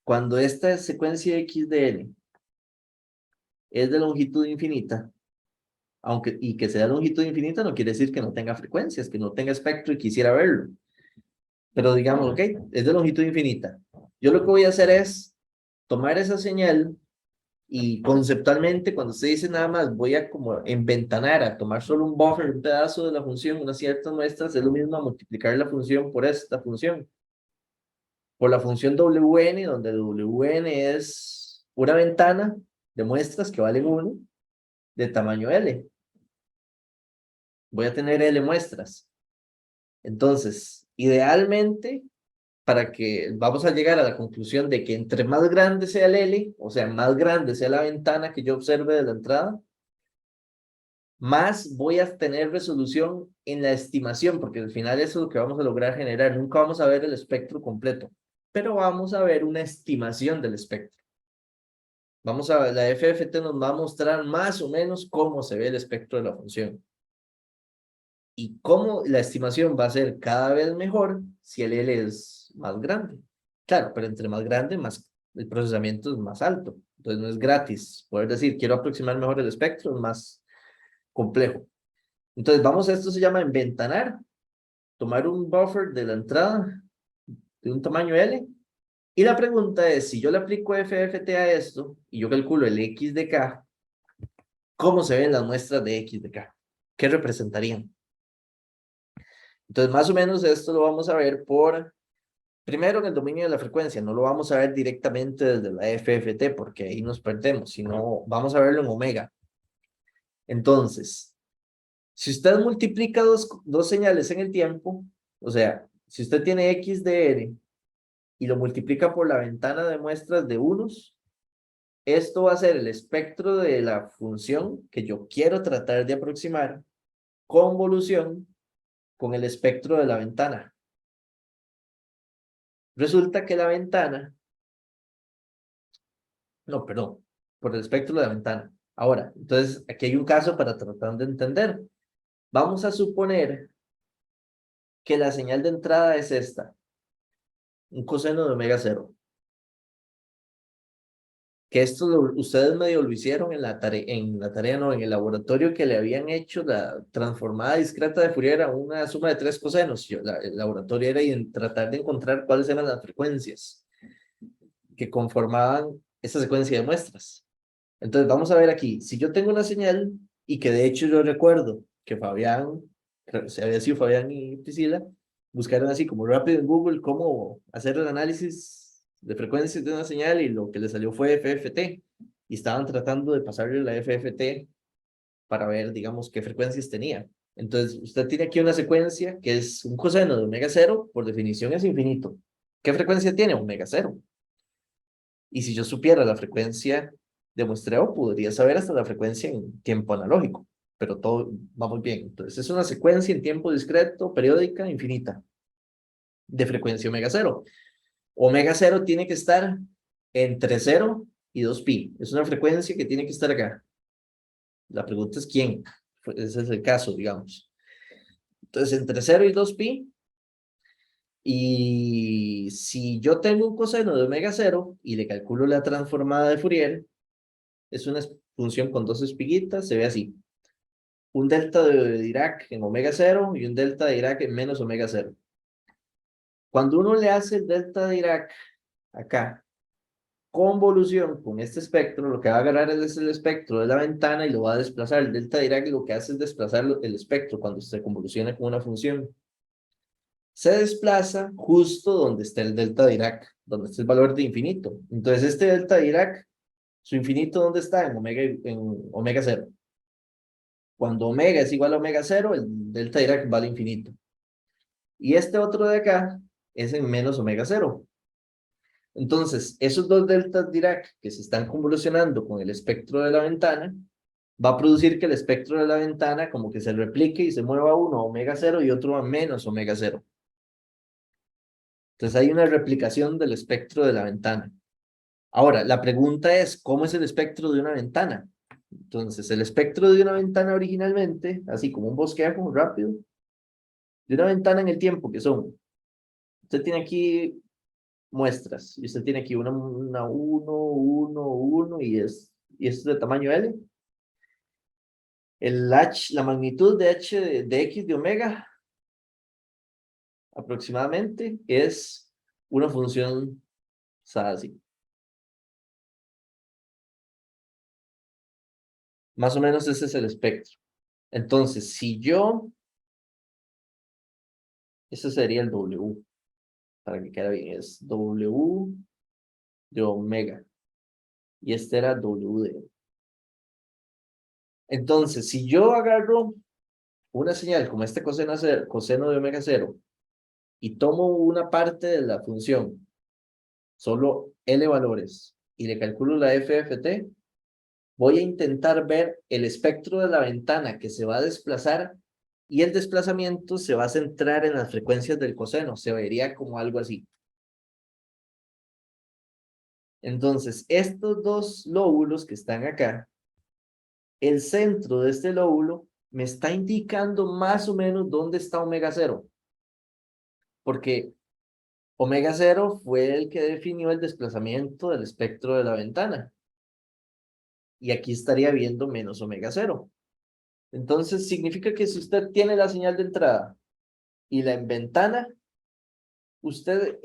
Cuando esta secuencia XDN es de longitud infinita, y que sea de longitud infinita no quiere decir que no tenga frecuencias, que no tenga espectro y quisiera verlo. Pero digamos, ok, es de longitud infinita. Yo lo que voy a hacer es tomar esa señal y conceptualmente, cuando usted dice nada más, voy a como enventanar, a tomar solo un buffer, un pedazo de la función, unas ciertas muestras, es lo mismo a multiplicar la función por esta función. Por la función WN, donde WN es una ventana de muestras que valen 1 de tamaño L. Voy a tener L muestras. Entonces, idealmente, para que vamos a llegar a la conclusión de que entre más grande sea el L, o sea, más grande sea la ventana que yo observe de la entrada, más voy a tener resolución en la estimación, porque al final eso es lo que vamos a lograr generar. Nunca vamos a ver el espectro completo, pero vamos a ver una estimación del espectro. La FFT nos va a mostrar más o menos cómo se ve el espectro de la función. Y cómo la estimación va a ser cada vez mejor si el L es más grande. Claro, pero entre más grande, más el procesamiento es más alto. Entonces no es gratis. Poder decir, quiero aproximar mejor el espectro, es más complejo. Entonces esto se llama enventanar. Tomar un buffer de la entrada de un tamaño L. Y la pregunta es, si yo le aplico FFT a esto, y yo calculo el X de K, ¿cómo se ven las muestras de X de K? ¿Qué representarían? Entonces, más o menos esto lo vamos a ver primero en el dominio de la frecuencia, no lo vamos a ver directamente desde la FFT porque ahí nos perdemos, sino vamos a verlo en omega. Entonces, si usted multiplica dos señales en el tiempo, o sea, si usted tiene X de N y lo multiplica por la ventana de muestras de unos, esto va a ser el espectro de la función que yo quiero tratar de aproximar, convolución con el espectro de la ventana. Resulta que la ventana, no, perdón, por el espectro de la ventana. Ahora, entonces, aquí hay un caso para tratar de entender. Vamos a suponer que la señal de entrada es esta, un coseno de omega 0. Que esto ustedes medio lo hicieron en la tarea, no, en el laboratorio que le habían hecho la transformada discreta de Fourier a una suma de 3 cosenos. El laboratorio era tratar de encontrar cuáles eran las frecuencias que conformaban esa secuencia de muestras. Entonces vamos a ver aquí, si yo tengo una señal y que de hecho yo recuerdo que se había sido Fabián y Priscila, buscaron así como rápido en Google cómo hacer el análisis de frecuencias de una señal y lo que le salió fue FFT y estaban tratando de pasarle la FFT para ver, digamos, qué frecuencias tenía. Entonces, usted tiene aquí una secuencia que es un coseno de omega 0, por definición es infinito. ¿Qué frecuencia tiene? Omega 0. Y si yo supiera la frecuencia de muestreo, podría saber hasta la frecuencia en tiempo analógico, pero todo va muy bien. Entonces, es una secuencia en tiempo discreto, periódica, infinita, de frecuencia omega 0. Omega 0 tiene que estar entre 0 y 2pi. Es una frecuencia que tiene que estar acá. La pregunta es quién. Ese es el caso, digamos. Entonces, entre 0 y 2pi. Y si yo tengo un coseno de omega 0 y le calculo la transformada de Fourier, es una función con dos espiguitas, se ve así. Un delta de Dirac en omega 0 y un delta de Dirac en menos omega 0. Cuando uno le hace el delta de Dirac acá, convolución con este espectro, lo que va a agarrar es el espectro de la ventana y lo va a desplazar. El delta de Dirac lo que hace es desplazar el espectro cuando se convoluciona con una función. Se desplaza justo donde está el delta de Dirac, donde está el valor de infinito. Entonces este delta de Dirac, su infinito, ¿dónde está? En omega 0. Cuando omega es igual a omega 0, el delta Dirac vale infinito. Y este otro de acá es en menos omega 0. Entonces, esos dos deltas Dirac que se están convolucionando con el espectro de la ventana, va a producir que el espectro de la ventana como que se replique y se mueva uno a omega 0 y otro a menos omega 0. Entonces hay una replicación del espectro de la ventana. Ahora, la pregunta es, ¿cómo es el espectro de una ventana? Entonces, el espectro de una ventana originalmente, así como un bosquejo rápido, de una ventana en el tiempo, que son, usted tiene aquí muestras, y usted tiene aquí una 1, 1, y es de tamaño L. La magnitud de H de X de omega, aproximadamente, es una función, o sea, así. Más o menos ese es el espectro. Entonces, si yo, ese sería el W, para que quede bien, es W de omega. Y este era W de. Entonces, si yo agarro una señal como este coseno de omega 0 y tomo una parte de la función, solo L valores, y le calculo la FFT, voy a intentar ver el espectro de la ventana que se va a desplazar y el desplazamiento se va a centrar en las frecuencias del coseno, se vería como algo así. Entonces, estos dos lóbulos que están acá, el centro de este lóbulo me está indicando más o menos dónde está omega 0, porque omega 0 fue el que definió el desplazamiento del espectro de la ventana. Y aquí estaría viendo menos omega 0. Entonces, significa que si usted tiene la señal de entrada y la en ventana, usted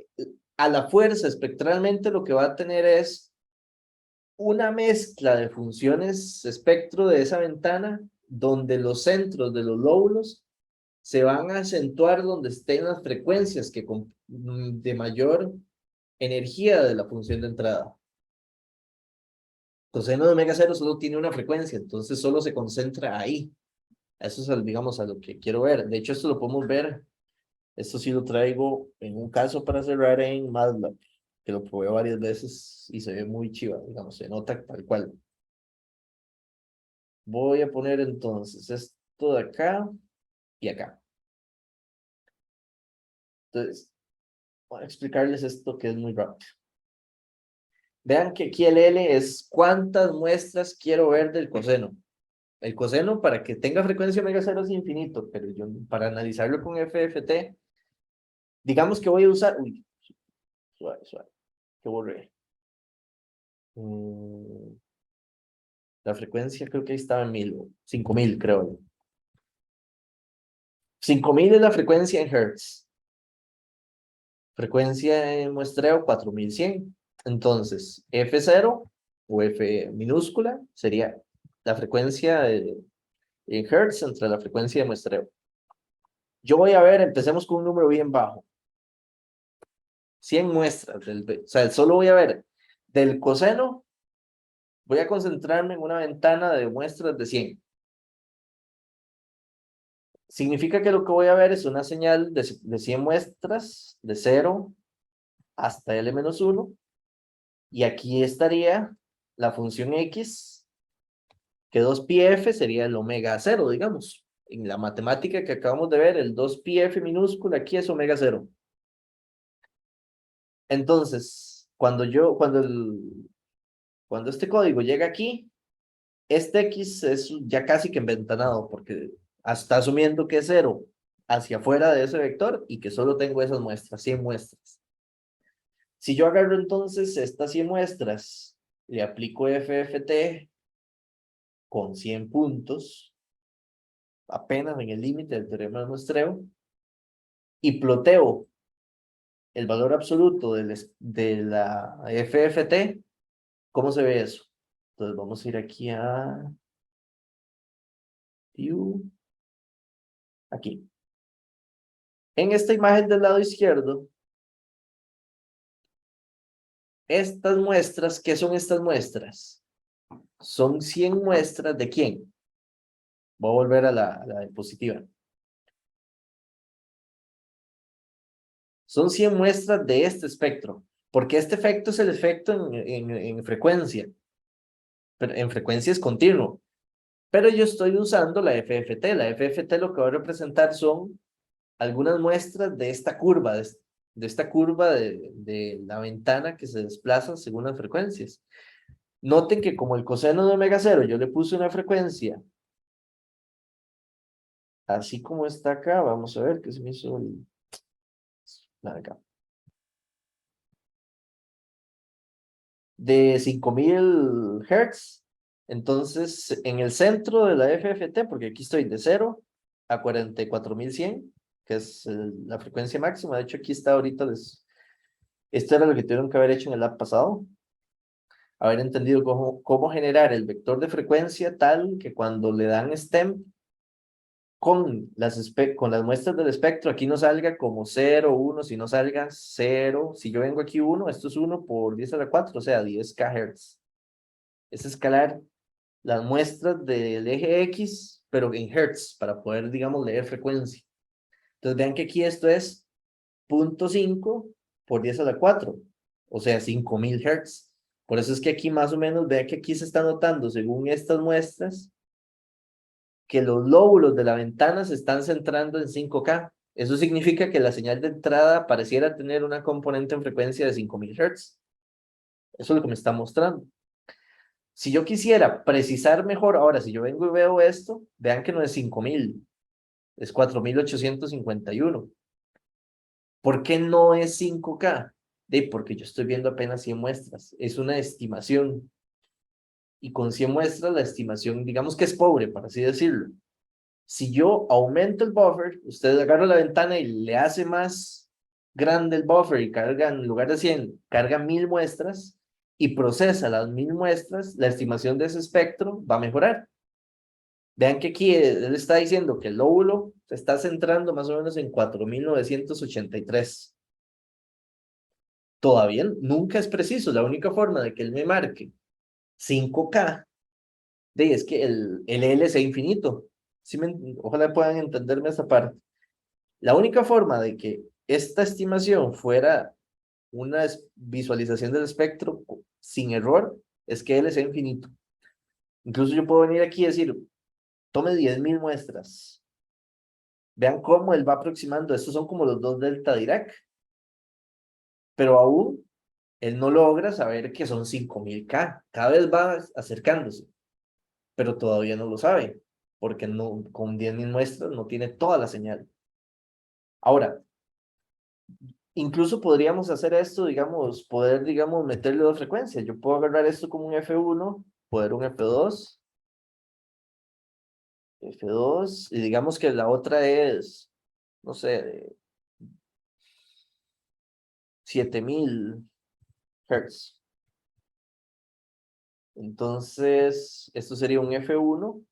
a la fuerza espectralmente lo que va a tener es una mezcla de funciones espectro de esa ventana donde los centros de los lóbulos se van a acentuar donde estén las frecuencias de mayor energía de la función de entrada. Coseno de omega 0 solo tiene una frecuencia, entonces solo se concentra ahí. Eso es, digamos, a lo que quiero ver. De hecho, esto lo podemos ver. Esto sí lo traigo en un caso para cerrar en MATLAB, que lo probé varias veces y se ve muy chiva, digamos, se nota tal cual. Voy a poner entonces esto de acá y acá. Entonces, voy a explicarles esto que es muy rápido. Vean que aquí el L es cuántas muestras quiero ver del coseno. El coseno, para que tenga frecuencia omega 0 es infinito, pero yo para analizarlo con FFT, digamos que voy a usar. Uy, suave, que borré. La frecuencia creo que ahí estaba en 1000, 5000 creo. 5000 es la frecuencia en Hertz. Frecuencia en muestreo 4100. Entonces, F0 o F minúscula sería la frecuencia en Hertz entre la frecuencia de muestreo. Yo voy a ver, empecemos con un número bien bajo. 100 muestras. O sea, solo voy a ver del coseno. Voy a concentrarme en una ventana de muestras de 100. Significa que lo que voy a ver es una señal de 100 muestras, de 0 hasta L-1. Y aquí estaría la función X, que 2πf sería el omega 0, digamos. En la matemática que acabamos de ver, el 2πf minúscula aquí es omega 0. Entonces, cuando este código llega aquí, este X es ya casi que enventanado, porque está asumiendo que es 0 hacia afuera de ese vector y que solo tengo esas muestras, 100 muestras. Si yo agarro entonces estas 100 muestras, le aplico FFT con 100 puntos, apenas en el límite del teorema de muestreo, y ploteo el valor absoluto de la FFT, ¿cómo se ve eso? Entonces vamos a ir aquí a View, aquí. En esta imagen del lado izquierdo, estas muestras, ¿qué son estas muestras? Son 100 muestras ¿de quién? Voy a volver a la diapositiva. Son 100 muestras de este espectro, porque este efecto es el efecto en frecuencia, pero en frecuencia es continuo. Pero yo estoy usando la FFT. La FFT lo que va a representar son algunas muestras de esta curva, de esta curva de la ventana que se desplaza según las frecuencias. Noten que como el coseno de omega 0, yo le puse una frecuencia, así como está acá, vamos a ver que se me hizo acá, de 5000 Hz. Entonces, en el centro de la FFT, porque aquí estoy de 0 a 44100, que es la frecuencia máxima. De hecho, aquí está ahorita. Esto era lo que tuvieron que haber hecho en el lab pasado. Haber entendido cómo generar el vector de frecuencia tal que cuando le dan stem con las muestras del espectro, aquí no salga como 0, 1, sino salga 0. Si yo vengo aquí 1, esto es 1 por 10 a la 4, o sea, 10 kHz. Es escalar las muestras del eje X, pero en Hertz, para poder, digamos, leer frecuencia. Entonces vean que aquí esto es 0.5 por 10 a la 4, o sea, 5000 Hz. Por eso es que aquí más o menos, vean que aquí se está notando, según estas muestras, que los lóbulos de la ventana se están centrando en 5K. Eso significa que la señal de entrada pareciera tener una componente en frecuencia de 5000 Hz. Eso es lo que me está mostrando. Si yo quisiera precisar mejor, ahora, si yo vengo y veo esto, vean que no es 5000, es 4851. ¿Por qué no es 5K? Porque yo estoy viendo apenas 100 muestras. Es una estimación. Y con 100 muestras, la estimación, digamos que es pobre, por así decirlo. Si yo aumento el buffer, usted agarra la ventana y le hace más grande el buffer y carga, en lugar de 100, carga 1000 muestras y procesa las 1000 muestras, la estimación de ese espectro va a mejorar. Vean que aquí él está diciendo que el lóbulo se está centrando más o menos en 4983. Todavía nunca es preciso. La única forma de que él me marque 5K es que el L sea infinito. ¿Sí ojalá puedan entenderme esta parte. La única forma de que esta estimación fuera una visualización del espectro sin error es que L sea infinito. Incluso yo puedo venir aquí y decir, tome 10.000 muestras. Vean cómo él va aproximando. Estos son como los 2 delta Dirac. Pero aún él no logra saber que son 5000K. Cada vez va acercándose. Pero todavía no lo sabe. Porque no, con 10.000 muestras no tiene toda la señal. Ahora, incluso podríamos hacer esto, digamos, poder, digamos, meterle 2 frecuencias. Yo puedo agarrar esto como un F1, poder un F2, F2, y digamos que la otra es, no sé, 7000 Hz. Entonces, esto sería un F1.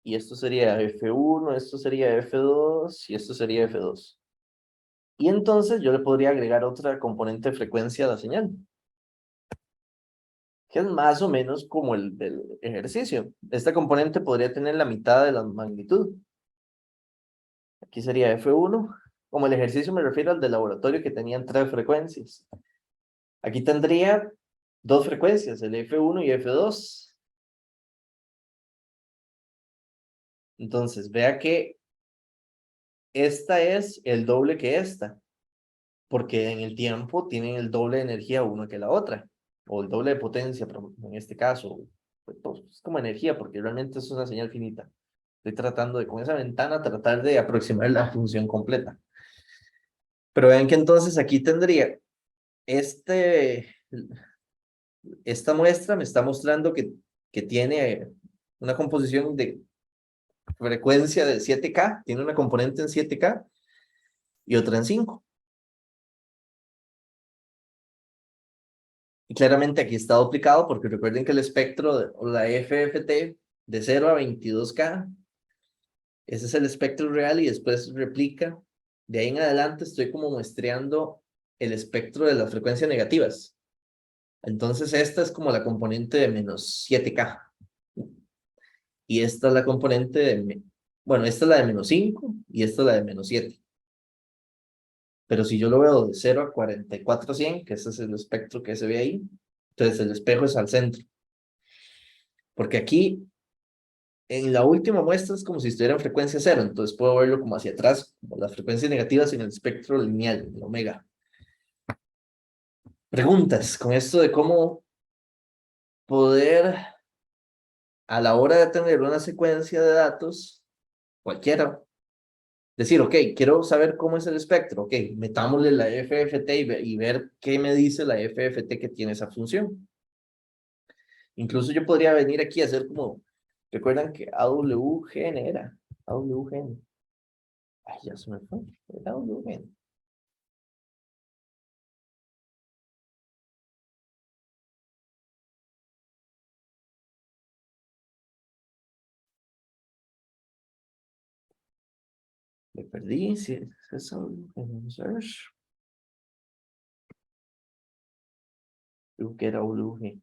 Y esto sería F1, esto sería F2 y esto sería F2. Y entonces yo le podría agregar otra componente de frecuencia a la señal, que es más o menos como el del ejercicio. Esta componente podría tener la mitad de la magnitud. Aquí sería F1. Como el ejercicio me refiero al del laboratorio que tenían 3 frecuencias. Aquí tendría 2 frecuencias, el F1 y F2. Entonces, vea que esta es el doble que esta, porque en el tiempo tienen el doble de energía una que la otra, o el doble de potencia, pero en este caso, pues, es como energía, porque realmente es una señal finita. Estoy tratando de, con esa ventana, tratar de aproximar la función completa. Pero vean que entonces aquí tendría esta muestra me está mostrando que tiene una composición de frecuencia de 7K, tiene una componente en 7K y otra en 5. Y claramente aquí está duplicado porque recuerden que el espectro o la FFT de 0 a 22K, ese es el espectro real y después replica. De ahí en adelante estoy como muestreando el espectro de las frecuencias negativas. Entonces esta es como la componente de menos 7K. Y esta es la componente de, bueno, esta es la de menos 5 y esta es la de menos 7. Pero si yo lo veo de 0 a 4400, que ese es el espectro que se ve ahí, entonces el espejo es al centro. Porque aquí, en la última muestra es como si estuviera en frecuencia 0, entonces puedo verlo como hacia atrás, como las frecuencias negativas en el espectro lineal, el omega. Preguntas con esto de cómo poder, a la hora de tener una secuencia de datos, cualquiera, decir, ok, quiero saber cómo es el espectro, ok, metámosle la FFT y ver qué me dice la FFT que tiene esa función. Incluso yo podría venir aquí a hacer como, recuerdan que AWGN era, AWGN. Ay, ya se me fue, era AWGN. Me perdí, si es AWGN search. Creo que era AWGN.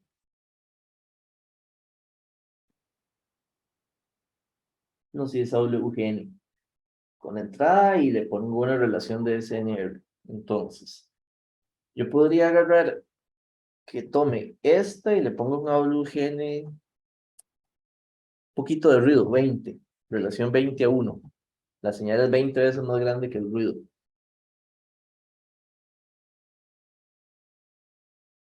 No sé si es AWGN. Con entrada y le pongo una relación de SNR. Entonces, yo podría agarrar que tome esta y le pongo un AWGN, un poquito de ruido, 20, relación 20 a 1. La señal es 20 veces más grande que el ruido.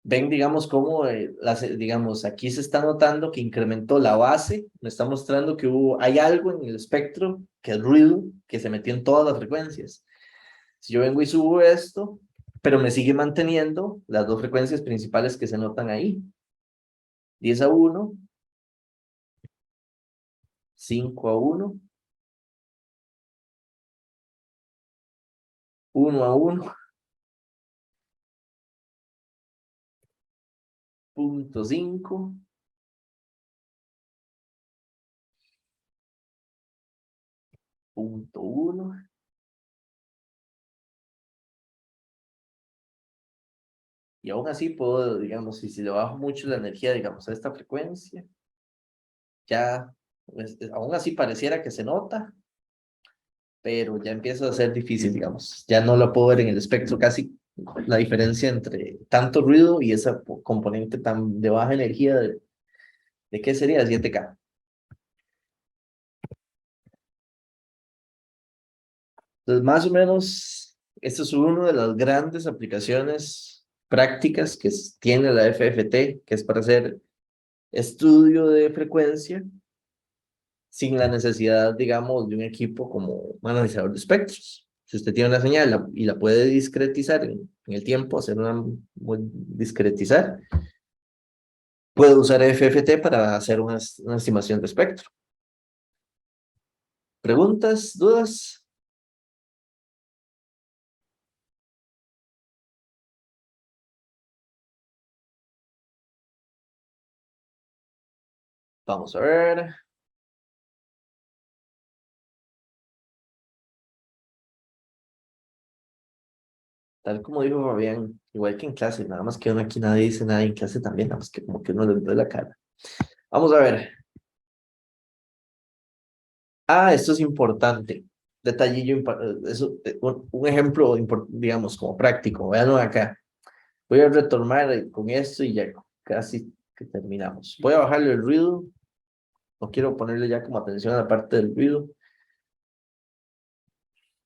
Ven, digamos, cómo, digamos, aquí se está notando que incrementó la base, me está mostrando que hay algo en el espectro, que es ruido, que se metió en todas las frecuencias. Si yo vengo y subo esto, pero me sigue manteniendo las dos frecuencias principales que se notan ahí. 10 a 1, 5 a 1, 1 a 1, 0.5, 0.1. Y aún así puedo, digamos, si le bajo mucho la energía, digamos, a esta frecuencia, ya, pues, aún así pareciera que se nota, pero ya empieza a ser difícil, digamos. Ya no lo puedo ver en el espectro casi la diferencia entre tanto ruido y esa componente tan de baja energía de ¿qué sería? 7K. Entonces, más o menos, esto es una de las grandes aplicaciones prácticas que tiene la FFT, que es para hacer estudio de frecuencia sin la necesidad, digamos, de un equipo como un analizador de espectros. Si usted tiene una señal y la puede discretizar en el tiempo, hacer discretizar, puede usar FFT para hacer una estimación de espectro. ¿Preguntas? ¿Dudas? Vamos a ver. Tal como dijo Fabián, igual que en clase, nada más que uno aquí nadie dice nada en clase también, nada más que como que uno le duele la cara. Vamos a ver. Ah, esto es importante. Detallillo, eso, un ejemplo, digamos, como práctico. Veanlo acá. Voy a retomar con esto y ya casi que terminamos. Voy a bajarle el ruido. No quiero ponerle ya como atención a la parte del ruido.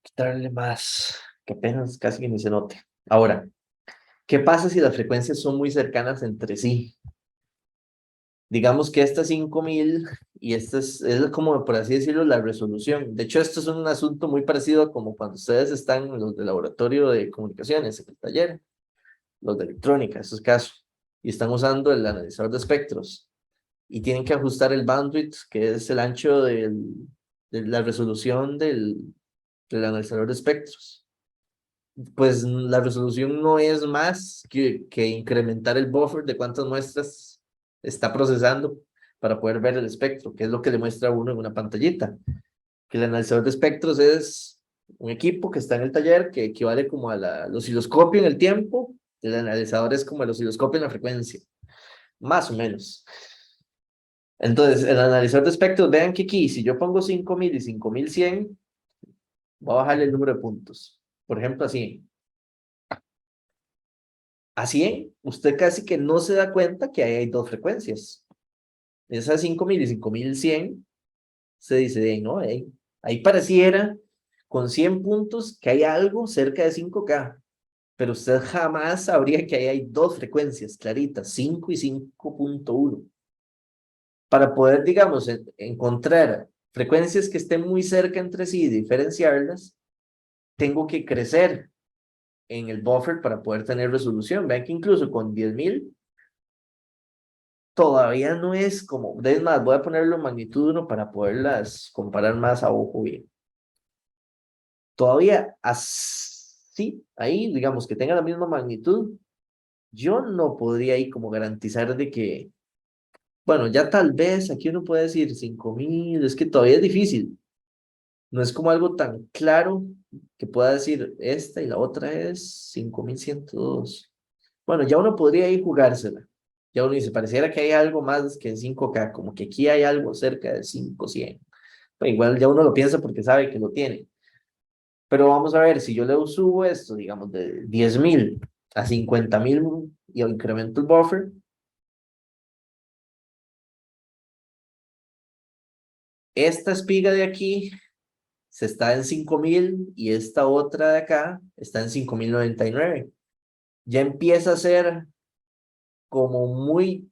Quitarle más, que apenas casi que ni se note. Ahora, ¿qué pasa si las frecuencias son muy cercanas entre sí? Digamos que esta es 5000 y esta es como, por así decirlo, la resolución. De hecho, esto es un asunto muy parecido a como cuando ustedes están en los de laboratorio de comunicaciones, en el taller, los de electrónica, en estos casos, y están usando el analizador de espectros y tienen que ajustar el bandwidth, que es el ancho de la resolución del analizador de espectros. Pues la resolución no es más que incrementar el buffer de cuántas muestras está procesando para poder ver el espectro, que es lo que le muestra a uno en una pantallita. Que el analizador de espectros es un equipo que está en el taller que equivale como al osciloscopio en el tiempo, El analizador es como el osciloscopio en la frecuencia, más o menos. Entonces, el analizador de espectros, vean que aquí, si yo pongo 5000 y 5100, voy a bajarle el número de puntos. Por ejemplo, así. A 100, usted casi que no se da cuenta que ahí hay dos frecuencias. Esas 5000 y 5100, se dice, no, ahí pareciera con 100 puntos que hay algo cerca de 5K, pero usted jamás sabría que ahí hay dos frecuencias claritas, 5 y 5.1. Para poder, digamos, encontrar frecuencias que estén muy cerca entre sí y diferenciarlas, tengo que crecer en el buffer para poder tener resolución. Vean que incluso con 10.000 todavía no es como, es más, voy a ponerlo en magnitud 1 para poderlas comparar más a ojo bien. Todavía así, ahí, digamos, que tenga la misma magnitud, yo no podría ahí como garantizar de que, bueno, ya tal vez aquí uno puede decir 5000, es que todavía es difícil. No es como algo tan claro que pueda decir esta y la otra es 5102. Bueno, ya uno podría ir jugársela. Ya uno dice, pareciera que hay algo más que en 5K, como que aquí hay algo cerca de 5100. Pero igual ya uno lo piensa porque sabe que lo tiene. Pero vamos a ver, si yo le subo esto, digamos, de 10.000 a 50.000 y incremento el buffer, esta espiga de aquí se está en 5000 y esta otra de acá está en 5099. Ya empieza a ser como muy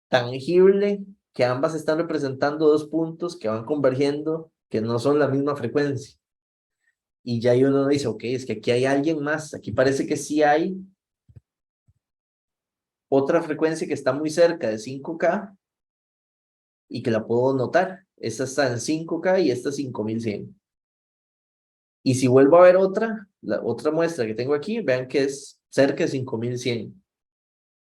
tangible que ambas están representando dos puntos que van convergiendo, que no son la misma frecuencia. Y ya ahí uno dice, ok, es que aquí hay alguien más. Aquí parece que sí hay otra frecuencia que está muy cerca de 5K y que la puedo notar. Esta está en 5K y esta 5100. Y si vuelvo a ver otra, la otra muestra que tengo aquí, vean que es cerca de 5100.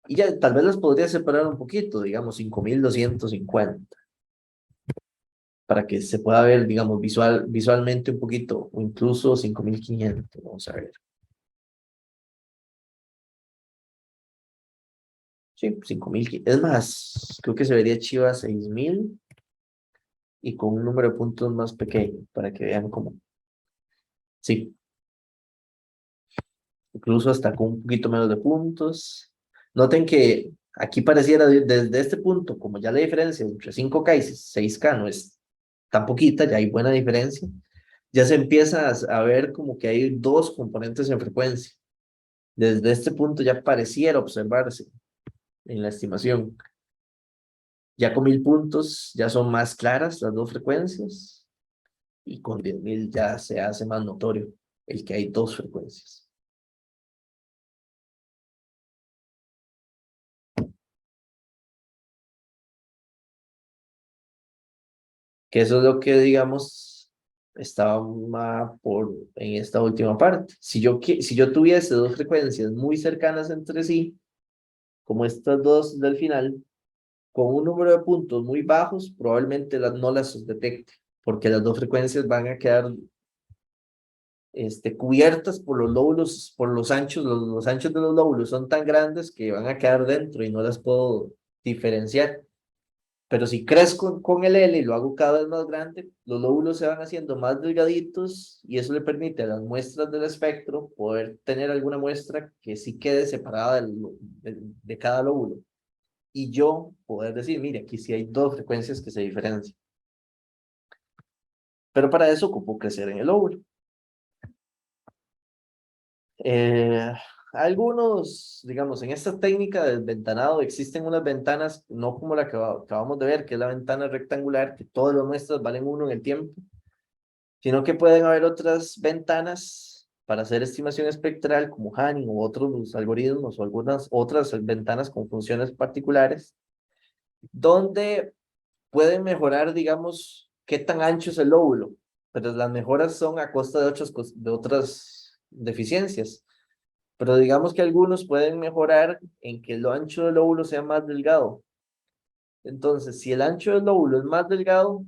Y ya tal vez las podría separar un poquito, digamos 5250, para que se pueda ver, digamos, visualmente un poquito, o incluso 5500. Vamos a ver. Sí, 5000. Es más, creo que se vería chiva 6000 y con un número de puntos más pequeño, para que vean cómo. Sí, incluso hasta con un poquito menos de puntos. Noten que aquí pareciera desde este punto, como ya la diferencia entre 5K y 6K no es tan poquita, ya hay buena diferencia, ya se empieza a ver como que hay dos componentes en frecuencia. Desde este punto ya pareciera observarse en la estimación. Ya con 1000 puntos ya son más claras las dos frecuencias y con 10.000 ya se hace más notorio el que hay dos frecuencias. Que eso es lo que, digamos, estaba en esta última parte. Si yo tuviese dos frecuencias muy cercanas entre sí, como estas dos del final, con un número de puntos muy bajos, probablemente no las detecte, porque las dos frecuencias van a quedar cubiertas por los lóbulos, por los anchos, los anchos de los lóbulos son tan grandes que van a quedar dentro y no las puedo diferenciar. Pero si crezco con el L y lo hago cada vez más grande, los lóbulos se van haciendo más delgaditos y eso le permite a las muestras del espectro poder tener alguna muestra que sí quede separada de cada lóbulo. Y yo poder decir, mire, aquí sí hay dos frecuencias que se diferencian. Pero para eso ocupo crecer en el lóbulo. Algunos, digamos, en esta técnica del ventanado existen unas ventanas, no como la que acabamos de ver, que es la ventana rectangular, que todas las muestras valen 1 en el tiempo, sino que pueden haber otras ventanas para hacer estimación espectral, como Hanning u otros algoritmos, o algunas otras ventanas con funciones particulares, donde pueden mejorar, digamos, qué tan ancho es el lóbulo, pero las mejoras son a costa de otras deficiencias. Pero digamos que algunos pueden mejorar en que el ancho del lóbulo sea más delgado. Entonces, si el ancho del lóbulo es más delgado,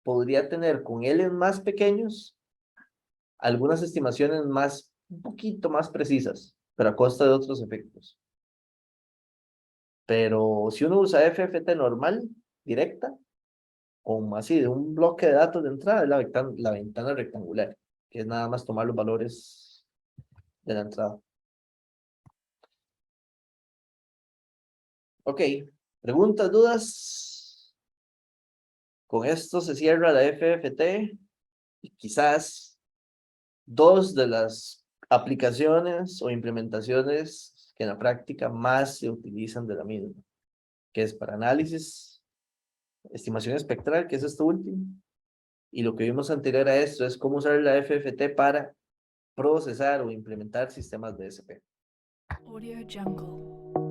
podría tener con L más pequeños algunas estimaciones un poquito más precisas, pero a costa de otros efectos. Pero si uno usa FFT normal, directa, con así de un bloque de datos de entrada, es la ventana rectangular, que es nada más tomar los valores de la entrada. Ok, preguntas, dudas. Con esto se cierra la FFT y quizás dos de las aplicaciones o implementaciones que en la práctica más se utilizan de la misma, que es para análisis, estimación espectral, que es esto último, y lo que vimos anterior a esto es cómo usar la FFT para procesar o implementar sistemas DSP. Audio Jungle.